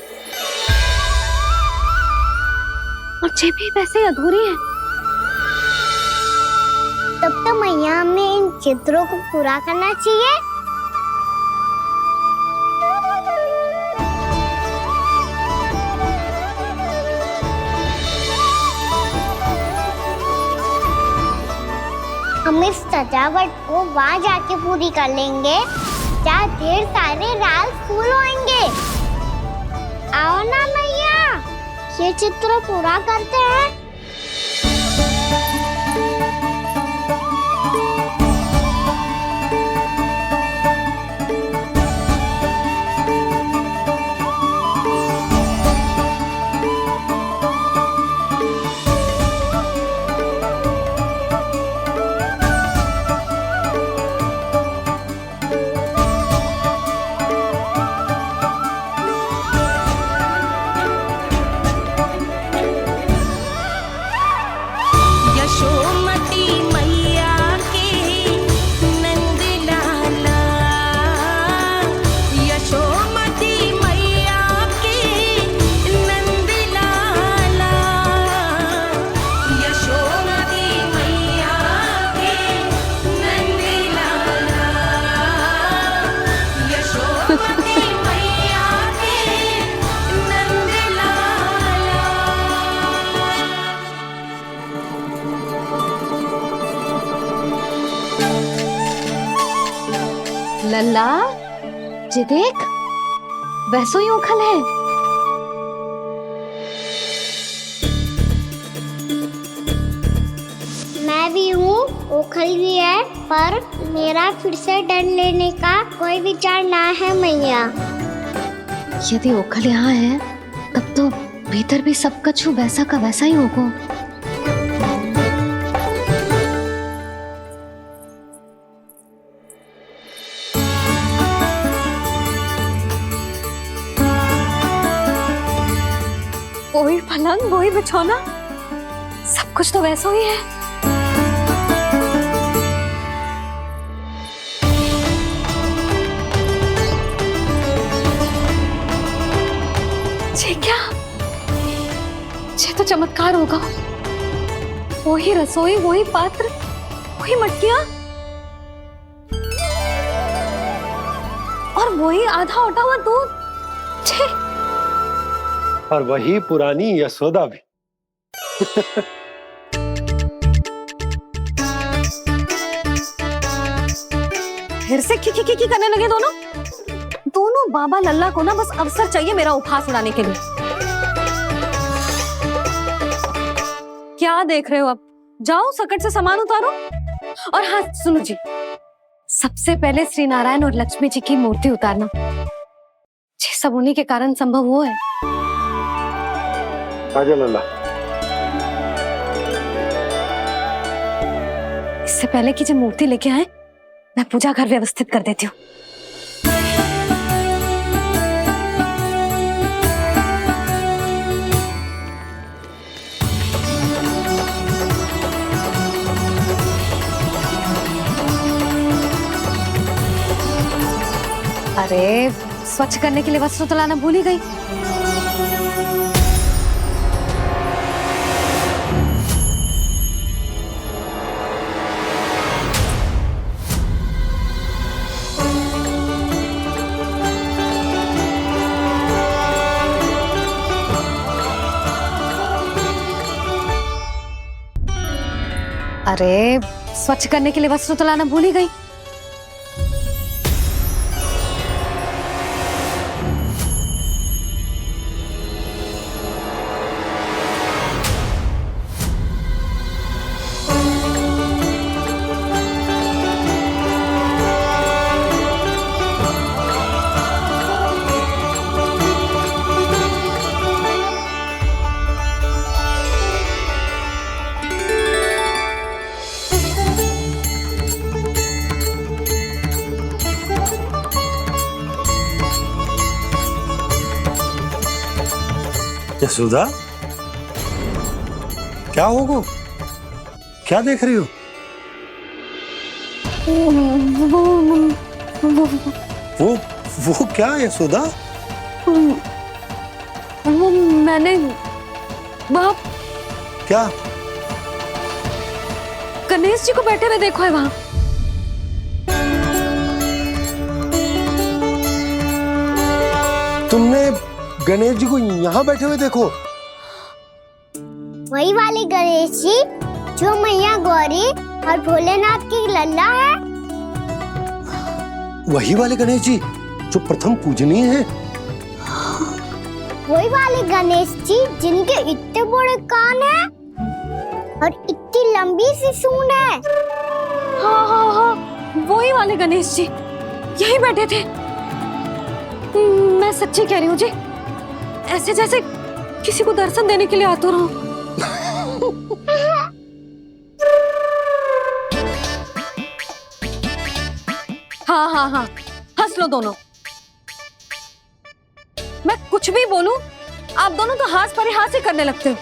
और ये भी वैसे ही अधूरी है। तब तो मैया हमें इन चित्रों को पूरा करना चाहिए। हम इस सजावट को वहाँ जाके पूरी कर लेंगे जहाँ ढेर सारे लाल फूल होंगे। आओ ना मैया, ये चित्र पूरा करते हैं। लल्ला, ये देख, वैसो ही उखल है। मैं भी हूँ, उखल भी है, पर मेरा फिर से डर लेने का कोई विचार ना है मैया। यदि उखल यहाँ है, तब तो भीतर भी सब कछु वैसा का वैसा ही होगा। वही पलंग, वही बिछौना, सब कुछ तो वैसा ही है। ये क्या? ये तो चमत्कार होगा। वही रसोई, वही पात्र, वही मटकियां, और वही आधा उटा हुआ दूध। और वही पुरानी यशोदा भी। फिर से की करने लगे दोनों बाबा लल्ला को ना बस अवसर चाहिए मेरा उपहास उड़ाने के लिए। क्या देख रहे हो, अब जाओ सकट से सामान उतारो। और हाँ सुनो जी, सबसे पहले श्री नारायण और लक्ष्मी जी की मूर्ति उतारना। ये सब उन्हीं के कारण संभव हुआ है। आजा लल्ला। इससे पहले कि जो मूर्ति लेके आए, मैं पूजा घर व्यवस्थित कर देती हूँ। अरे स्वच्छ करने के लिए वस्त्र तो लाना भूल ही गई। अरे स्वच्छ करने के लिए वस्त्र तो लाना भूल ही गई। यशोदा, क्या होगा? क्या देख रही हो? वो क्या यशोदा? वो मैंने वहाँ क्या? गणेश जी को बैठे हुए देखो है वहाँ। तुमने गणेश जी को यहाँ बैठे हुए देखो? वही वाले गणेश जी जो मैया गौरी और भोलेनाथ की लल्ला है। वही वाले गणेश जी जो प्रथम पूजनीय हैं। वही वाले गणेश जी जिनके इतने बड़े कान हैं और इतनी लंबी सी सूंड है। हाँ हाँ हाँ, वही वाले गणेश जी यही बैठे थे। मैं सच्ची कह रही हूँ जी, ऐसे जैसे किसी को दर्शन देने के लिए आतुर हूँ। हाँ हाँ हाँ, हंस लो दोनों। मैं कुछ भी बोलूं, आप दोनों तो हाथ परिहास ही करने लगते हो।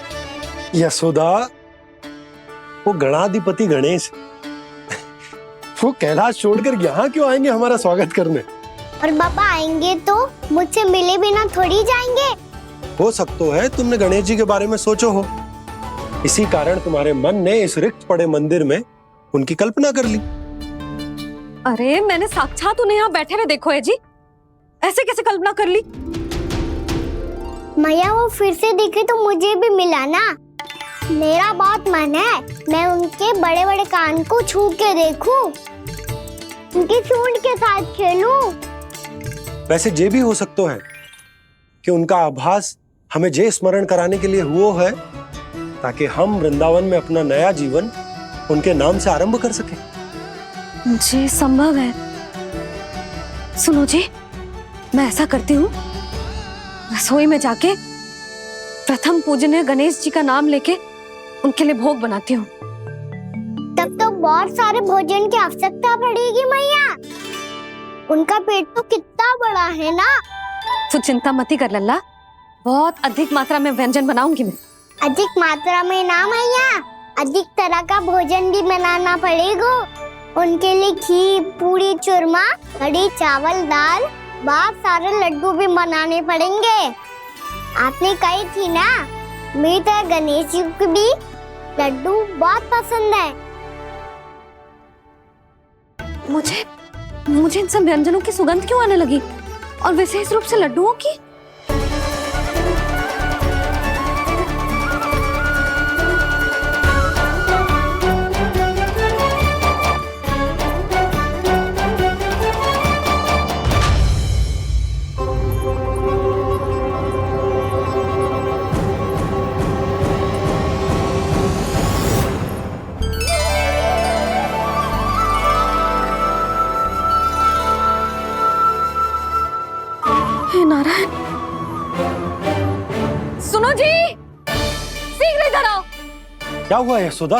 यशोदा, वो गणाधिपति गणेश वो कैलाश छोड़कर यहाँ क्यों आएंगे हमारा स्वागत करने? और पापा आएंगे तो मुझसे मिले बिना थोड़ी जाएंगे। हो सकता है तुमने गणेश जी के बारे में सोचो हो, इसी कारण तुम्हारे मन ने इस रिक्त पड़े मंदिर में उनकी कल्पना कर ली। अरे मैंने साक्षात उन्हें यहाँ बैठे हुए देखो है जी, ऐसे कैसे कल्पना कर ली? मैया वो फिर से दिखे तो मुझे भी मिला ना। मेरा बहुत मन है मैं उनके बड़े बड़े कान को छू के देखूं, उनकी सूंड के साथ खेलूं। वैसे ये भी हो सकता है कि उनका आभास हमें जे स्मरण कराने के लिए हुआ है ताकि हम वृंदावन में अपना नया जीवन उनके नाम से आरंभ कर सके। जी संभव है। सुनो जी, मैं ऐसा करती हूँ, रसोई में जाके प्रथम पूजनीय गणेश जी का नाम लेके उनके लिए भोग बनाती हूँ। तब तो बहुत सारे भोजन की आवश्यकता पड़ेगी मैया। उनका पेट तो कितना बड़ा है ना। तू चिंता मत कर लल्ला, बहुत अधिक मात्रा में व्यंजन बनाऊंगी मैं। अधिक मात्रा में ना मैया, अधिक तरह का भोजन भी बनाना पड़ेगा। उनके लिए खीर, पूरी, चूरमा, कढ़ी, चावल, दाल, बहुत सारे लड्डू भी बनाने पड़ेंगे। आपने कही थी ना, मेरी तरह गणेश जी को भी लड्डू बहुत पसंद है। मुझे इन सब व्यंजनों की सुगंध क्यों आने लगी, और विशेष रूप से लड्डुओं की? नारायण, सुनो जी, शीघ्र इधर आओ। क्या हुआ यशोदा?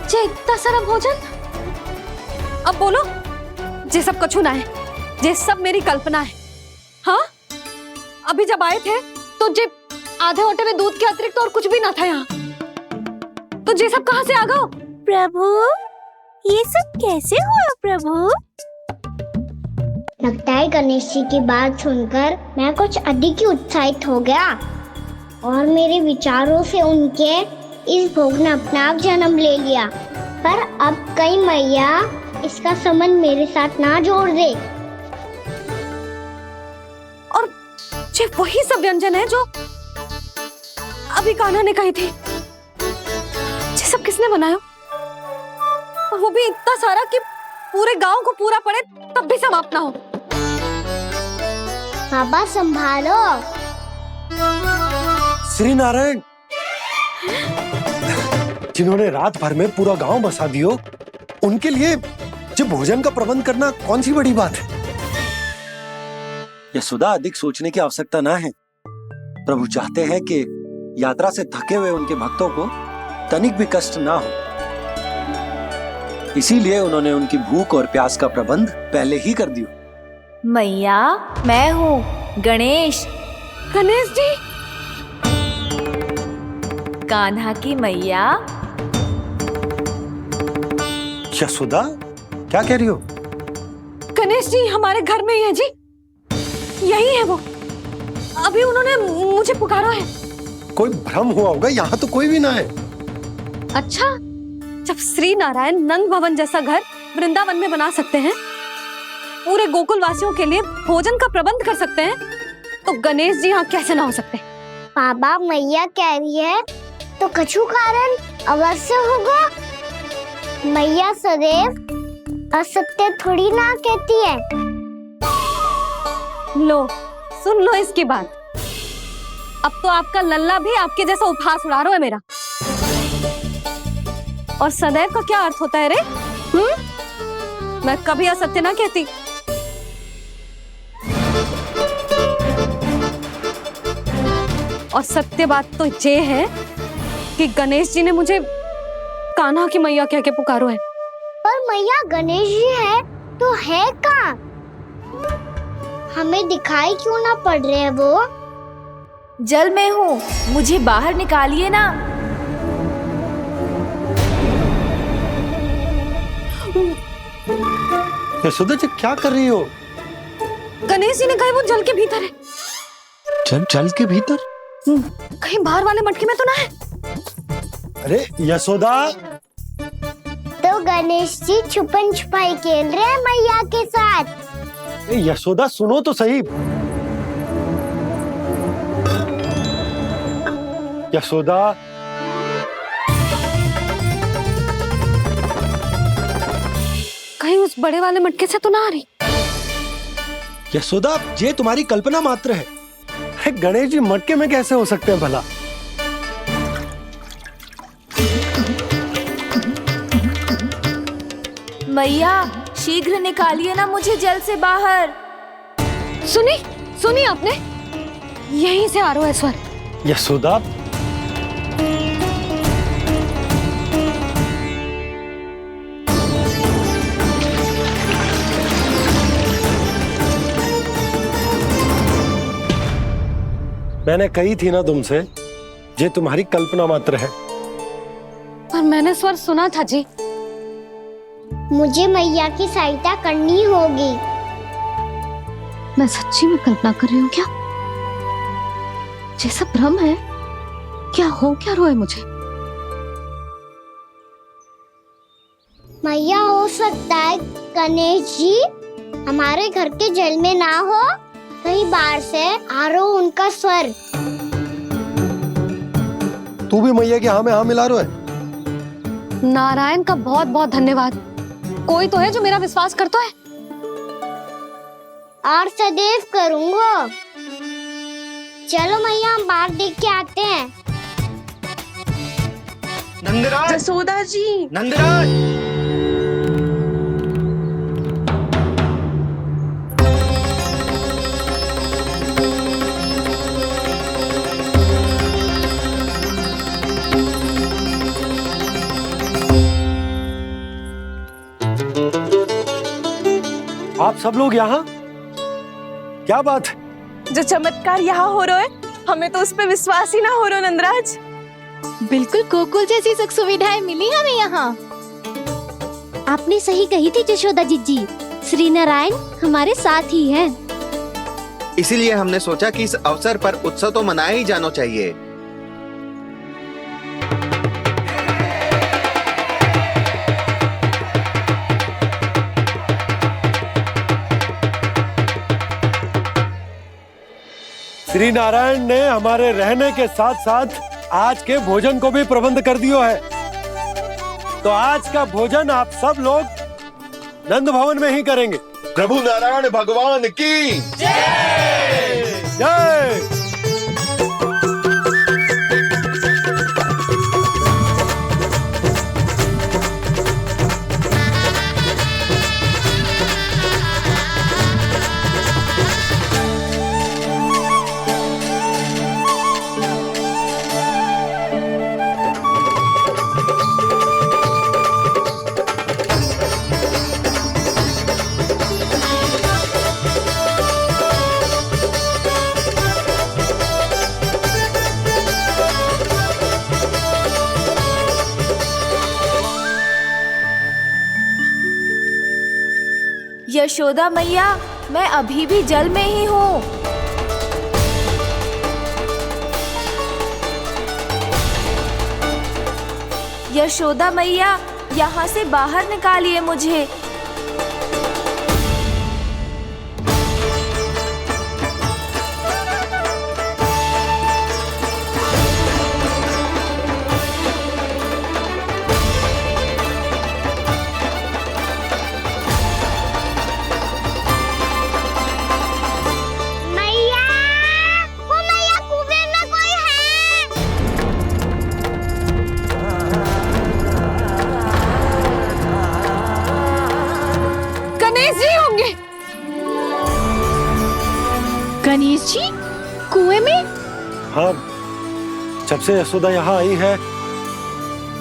जे इतना सारा भोजन, अब बोलो, जे सब कछु ना है, जे सब मेरी कल्पना है। हाँ, अभी जब आए थे तो जे आधे ओटे में दूध के अतिरिक्त और कुछ भी ना था यहाँ, तो जे सब कहाँ से आ गए? प्रभु, ये सब कैसे हुआ प्रभु? लगता है गणेश जी की बात सुनकर मैं कुछ अधिक ही उत्साहित हो गया और मेरे विचारों से उनके इस भोग ने अपना आप जन्म ले लिया। पर अब कहीं मैया इसका संबंध मेरे साथ ना जोड़ दे। और ये वही सब व्यंजन है जो अभी कान्हा ने कही थी। ये सब किसने बनाया? और वो भी इतना सारा कि पूरे गांव को पूरा पड़े तब भी समाप्त ना हो। बाबा संभालो। श्री नारायण, जिन्होंने रात भर में पूरा गांव बसा दियो, उनके लिए जो भोजन का प्रबंध करना कौन सी बड़ी बात है? यशोदा, अधिक सोचने की आवश्यकता ना है। प्रभु चाहते हैं कि यात्रा से थके हुए उनके भक्तों को तनिक भी कष्ट ना हो, इसीलिए उन्होंने उनकी भूख और प्यास का प्रबंध पहले ही कर दिया। मैया, मैं हूँ गणेश। गणेश जी, कान्हा की मैया। यशोदा, क्या कह रही हो? गणेश जी हमारे घर में ही है जी, यही है वो। अभी उन्होंने मुझे पुकारा है। कोई भ्रम हुआ होगा, यहाँ तो कोई भी ना है। अच्छा, जब श्री नारायण नंद भवन जैसा घर वृंदावन में बना सकते हैं, पूरे गोकुल वासियों के लिए भोजन का प्रबंध कर सकते हैं, तो गणेश जी यहाँ कैसे ना हो सकते? बाबा, मैया कह रही है तो कछु कारण अवश्य होगा। मैया सदैव असत्य थोड़ी ना कहती है। लो, सुन लो इसकी बात। अब तो आपका लल्ला भी आपके जैसा उपहास उड़ा रहा है मेरा। और सदैव का क्या अर्थ होता है रे? मैं कभी असत्य ना कहती। और सत्य बात तो ये है कि गणेश जी ने मुझे कान्हा की मैया कह के पुकारो है। पर मैया गणेश जी है तो है कहाँ? हमें दिखाई क्यों ना पड़ रहे हैं वो? जल में हूँ, मुझे बाहर निकालिए ना। यशोदा जी, क्या कर रही हो? गणेश जी ने कहा वो जल के भीतर है। जल के भीतर? कहीं बाहर वाले मटके में तो ना है? अरे यशोदा! तो गणेश जी छुपन छुपाई खेल रहे हैं मैया के साथ। यशोदा, सुनो तो सही। यशोदा, कहीं उस बड़े वाले मटके से तो ना आ रही? यशोदा, ये तुम्हारी कल्पना मात्र है। गणेश जी मटके में कैसे हो सकते हैं भला? मैया, शीघ्र निकालिए ना मुझे जल से बाहर। सुनी आपने? यहीं से आ रहा है स्वर। यशोदा, मैंने कही थी ना तुमसे, ये तुम्हारी कल्पना मात्र है। पर मैंने स्वर सुना था जी। मुझे मैया की सहायता करनी होगी। मैं सच्ची में कल्पना कर रही हूँ क्या? ये सब भ्रम है क्या? हो क्या रहा है मुझे? मैया, हो सकता है गणेश जी हमारे घर के जल में ना हो, कहीं बाहर से आ रहा हो उनका स्वर। तू भी मैया के हाँ में हाँ मिला रहा है। नारायण का बहुत बहुत धन्यवाद। कोई तो है जो मेरा विश्वास करता है। और सदैव करूँगा। चलो मैया हम बाहर देख के आते हैं। नंदराज, जसोदा जी, नंदराज। आप सब लोग यहाँ? क्या बात है? जो चमत्कार यहाँ हो रहा है, हमें तो उस पे विश्वास ही ना हो रहा नंदराज। बिल्कुल गोकुल जैसी सुख सुविधाएं मिली हमें यहाँ। आपने सही कही थी जशोदा जीजी, श्री नारायण हमारे साथ ही हैं। इसीलिए हमने सोचा कि इस अवसर पर उत्सव तो मनाया ही जाना चाहिए। श्री नारायण ने हमारे रहने के साथ साथ आज के भोजन को भी प्रबंध कर दियो है। तो आज का भोजन आप सब लोग नंद भवन में ही करेंगे। प्रभु नारायण भगवान की जय जय। यशोदा मैया, मैं अभी भी जल में ही हूँ। यशोदा मैया, यहाँ से बाहर निकालिए मुझे। गणेश जी कुएं में? हाँ, जब से यशोदा यहाँ आई है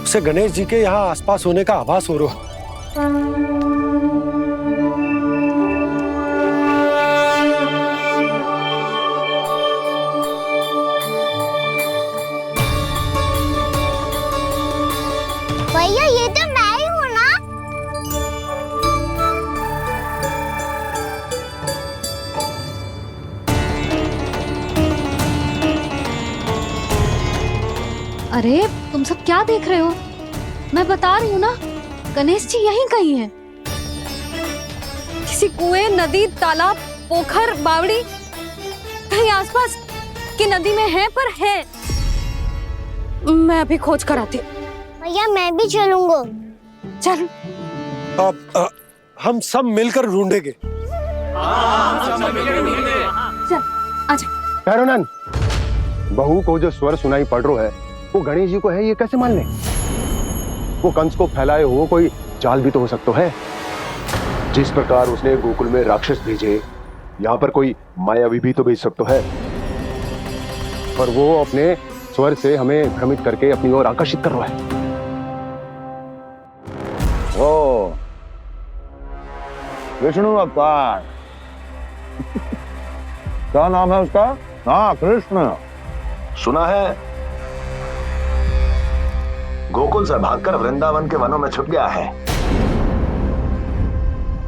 उसे गणेश जी के यहाँ आसपास होने का आभास हो रहा। भैया ये तो मैं ही हूँ ना? अरे तुम सब क्या देख रहे हो? मैं बता रही हूँ ना, गणेश जी यहीं कहीं हैं। किसी कुएं, नदी, तालाब, पोखर, बावड़ी, कहीं आसपास की नदी में है, पर है। मैं अभी खोज कर आती हूँ। भैया मैं भी चलूंगा। चल। अब हम सब मिलकर ढूंढेंगे। चल आजा। भैरवनंद, बहू को जो स्वर सुनाई पड़ रहा है वो गणेश जी को है, ये कैसे मान ले? वो कंस को फैलाए हो कोई जाल भी तो हो सकता है। जिस प्रकार उसने गोकुल में राक्षस भेजे, यहाँ पर कोई मायावी भी तो भेज सकता है। पर वो अपने स्वर से हमें भ्रमित करके अपनी ओर आकर्षित कर रहा है। ओ विष्णु अवतार। क्या नाम है उसका? हाँ, कृष्ण। सुना है गोकुल से भागकर वृंदावन के वनों में छुप गया है।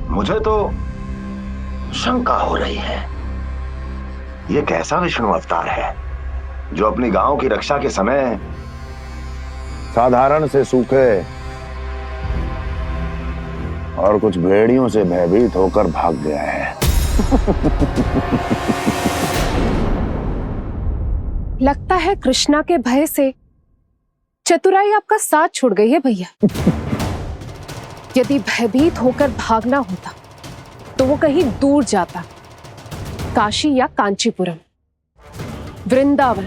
मुझे तो शंका हो रही है, ये कैसा विष्णु अवतार है जो अपनी गांव की रक्षा के समय साधारण से सूखे और कुछ भेड़ियों से भयभीत होकर भाग गया है। लगता है कृष्णा के भय से चतुराई आपका साथ छोड़ गई है भैया। यदि भयभीत होकर भागना होता तो वो कहीं दूर जाता, काशी या कांचीपुरम। वृंदावन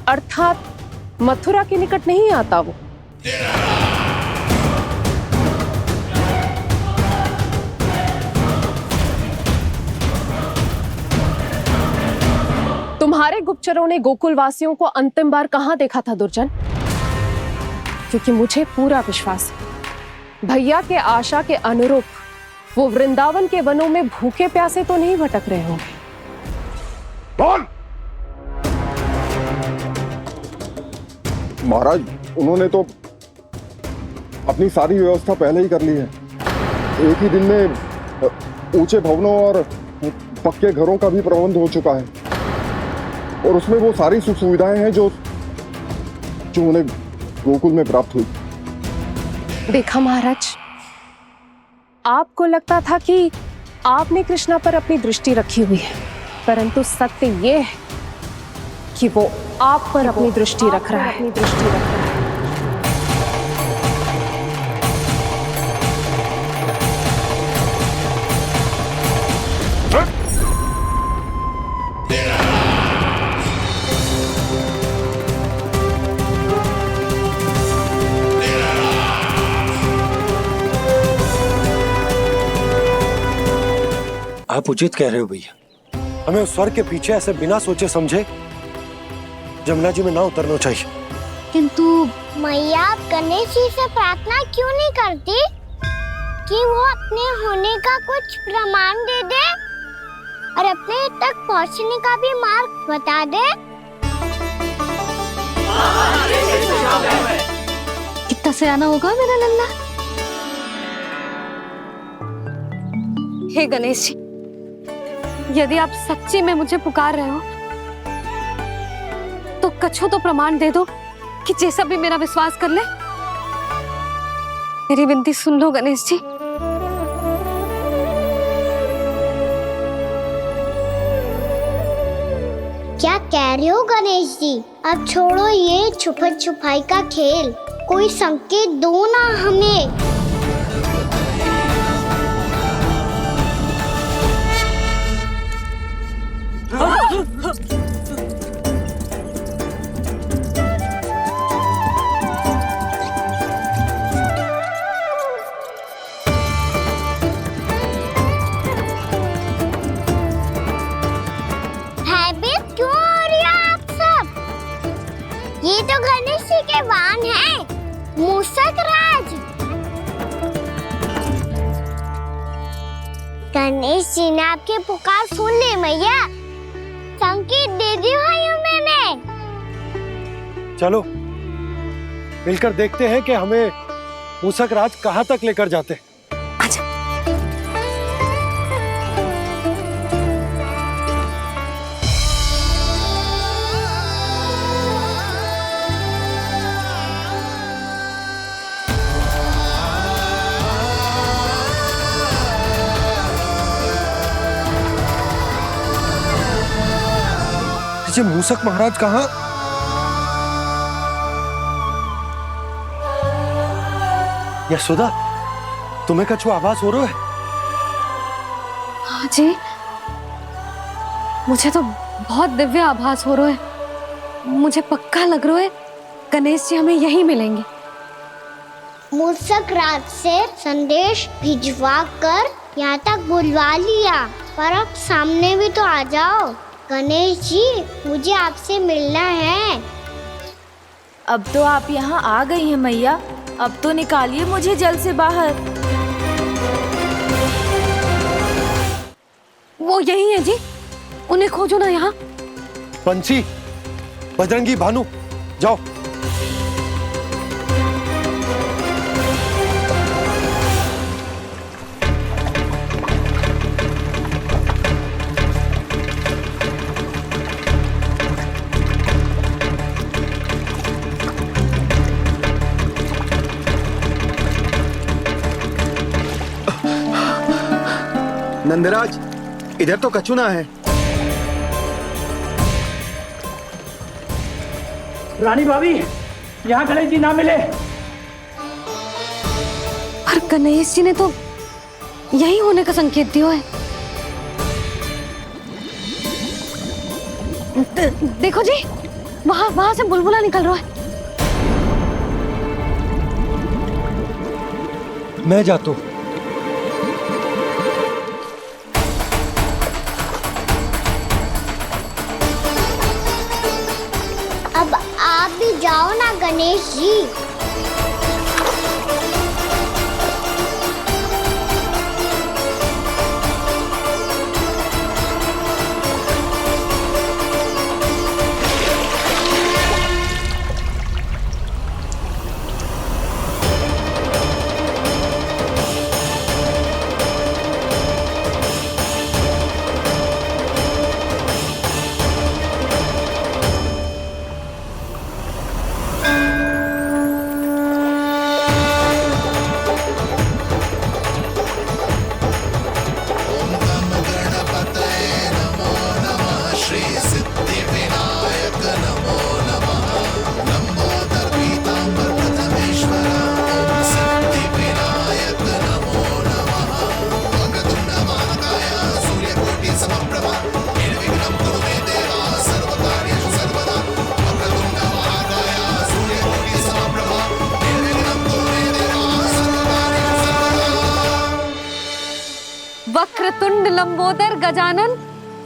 अर्थात मथुरा के निकट नहीं आता वो। तुम्हारे गुप्तचरों ने गोकुल वासियों को अंतिम बार कहां देखा था दुर्जन? क्योंकि मुझे पूरा विश्वास है भैया के आशा के अनुरूप वो वृंदावन के वनों में भूखे प्यासे तो नहीं भटक रहे होंगे। बोल। महाराज, उन्होंने तो अपनी सारी व्यवस्था पहले ही कर ली है। एक ही दिन में ऊंचे भवनों और पक्के घरों का भी प्रबंध हो चुका है और उसमें वो सारी सुख सुविधाएं हैं जो उन्हें गोकुल में प्राप्त हुई। देखा महाराज, आपको लगता था कि आपने कृष्णा पर अपनी दृष्टि रखी हुई है, परंतु सत्य ये है कि वो आप पर अपनी दृष्टि रख रहा है। आप उचित कह रहे हो भैया, हमें उस स्वर के पीछे ऐसे बिना सोचे समझे जमुना जी में ना उतरना चाहिए। किंतु मैया, आप गणेश जी से प्रार्थना क्यों नहीं करती कि वो अपने होने का कुछ प्रमाण दे दे और अपने तक पहुंचने का भी मार्ग बता दे? कितना सयाना होगा मेरा लल्ला। हे गणेश जी, यदि आप सच्ची में मुझे पुकार रहे हो तो कछो तो प्रमाण दे दो कि जैसा भी मेरा विश्वास कर ले। मेरी विनती सुन लो गणेश जी। क्या कह रहे हो गणेश जी? अब छोड़ो ये छुपन छुपाई का खेल, कोई संकेत दो ना हमें। भयभीत क्यों हो रही हो आप सब? ये तो गणेश जी के वाहन हैं, मूषक राज। गणेश जी ने आपकी पुकार सुन ली मैया, संकेत दे दी भाइयों मैंने। चलो मिलकर देखते हैं कि हमें मूषक राज कहां तक लेकर जाते हैं। मूषक महाराज कहाँ? यशोदा, तुम्हें कछु आभास हो रहा है? हाँ जी, मुझे तो बहुत दिव्य आभास हो रहा है। मुझे पक्का लग रहा है गणेश जी हमें यहीं मिलेंगे। मूषक राज से संदेश भिजवा कर यहाँ तक बुलवा लिया, पर अब सामने भी तो आ जाओ। गणेश जी, मुझे आपसे मिलना है। अब तो आप यहाँ आ गई हैं मैया, अब तो निकालिए मुझे जल से बाहर। वो यही है जी, उन्हें खोजो ना यहाँ। पंछी, बजरंगी, भानु, जाओ। नंदराज, इधर तो कछुना है। रानी भाभी, यहाँ गणेश जी ना मिले। पर गणेश जी ने तो यही होने का संकेत दिया है। देखो जी, वहां से बुलबुला निकल रहा है। मैं जाता हूँ। अब आप भी जाओ ना गणेश जी। वक्रतुंड लंबोदर गजानन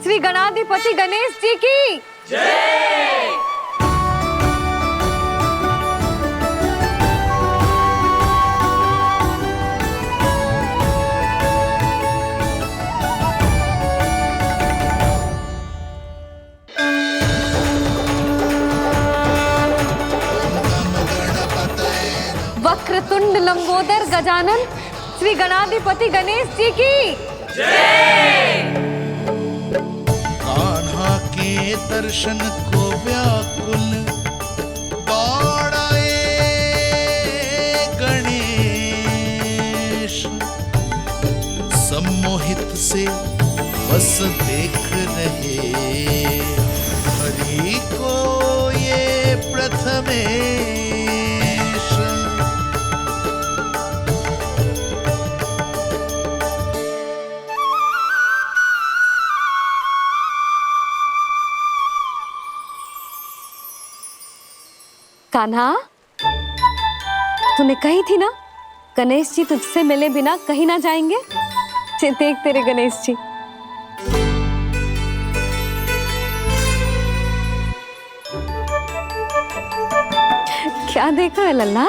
श्री गणाधिपति गणेश जी की जय। वक्रतुंड लंबोदर गजानन श्री गणाधिपति गणेश जी की जय। कान्हा के दर्शन को व्याकुल दौड़ाए गणेश, सम्मोहित से बस देख रहे हरि को ये प्रथमेश। कान्हा, तूने कही थी ना गणेश जी तुझसे मिले बिना कहीं ना जाएंगे। देख तेरे गणेश जी। क्या देख रहा है लल्ला?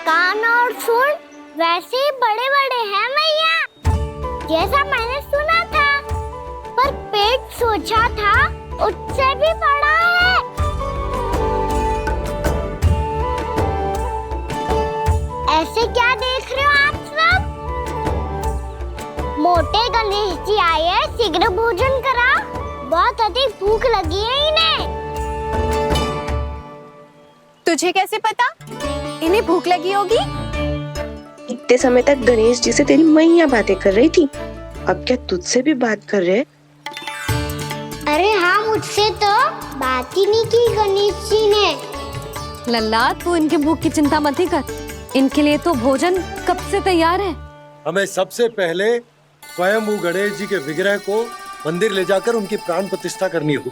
कान और सुन वैसे ही बड़े बड़े हैं मैया, जैसा मैंने सुना था, पर पेट सोचा था उससे भी बड़ा है। ऐसे क्या देख रहे हो आप सब? मोटे गणेश जी आए हैं, शीघ्र भोजन करा, बहुत अधिक भूख लगी है इन्हें। तुझे कैसे पता इन्हें भूख लगी होगी? इतने समय तक गणेश जी से तेरी मैया बातें कर रही थी, अब क्या तुझसे भी बात कर रहे? अरे हाँ, मुझसे तो बात ही नहीं की गणेश जी ने। लल्ला, तू इनके भूख की चिंता मत ही कर, इनके लिए तो भोजन कब से तैयार है। हमें सबसे पहले स्वयं गणेश जी के विग्रह को मंदिर ले जाकर उनकी प्राण प्रतिष्ठा करनी होगी।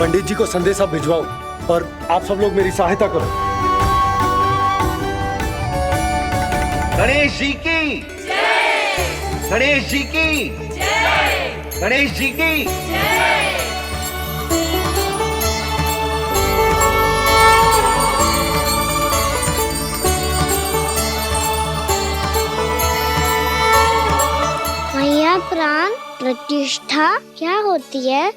पंडित जी को संदेशा भिजवाओ और आप सब लोग मेरी सहायता करो। गणेश जी की जय। गणेश जी की जय। गणेश जी की जय। मैया, प्राण प्रतिष्ठा क्या होती है?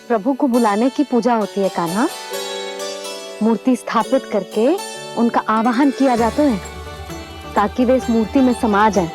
प्रभु को बुलाने की पूजा होती है कान्हा। मूर्ति स्थापित करके उनका आवाहन किया जाता है ताकि वे इस मूर्ति में समा जाएं।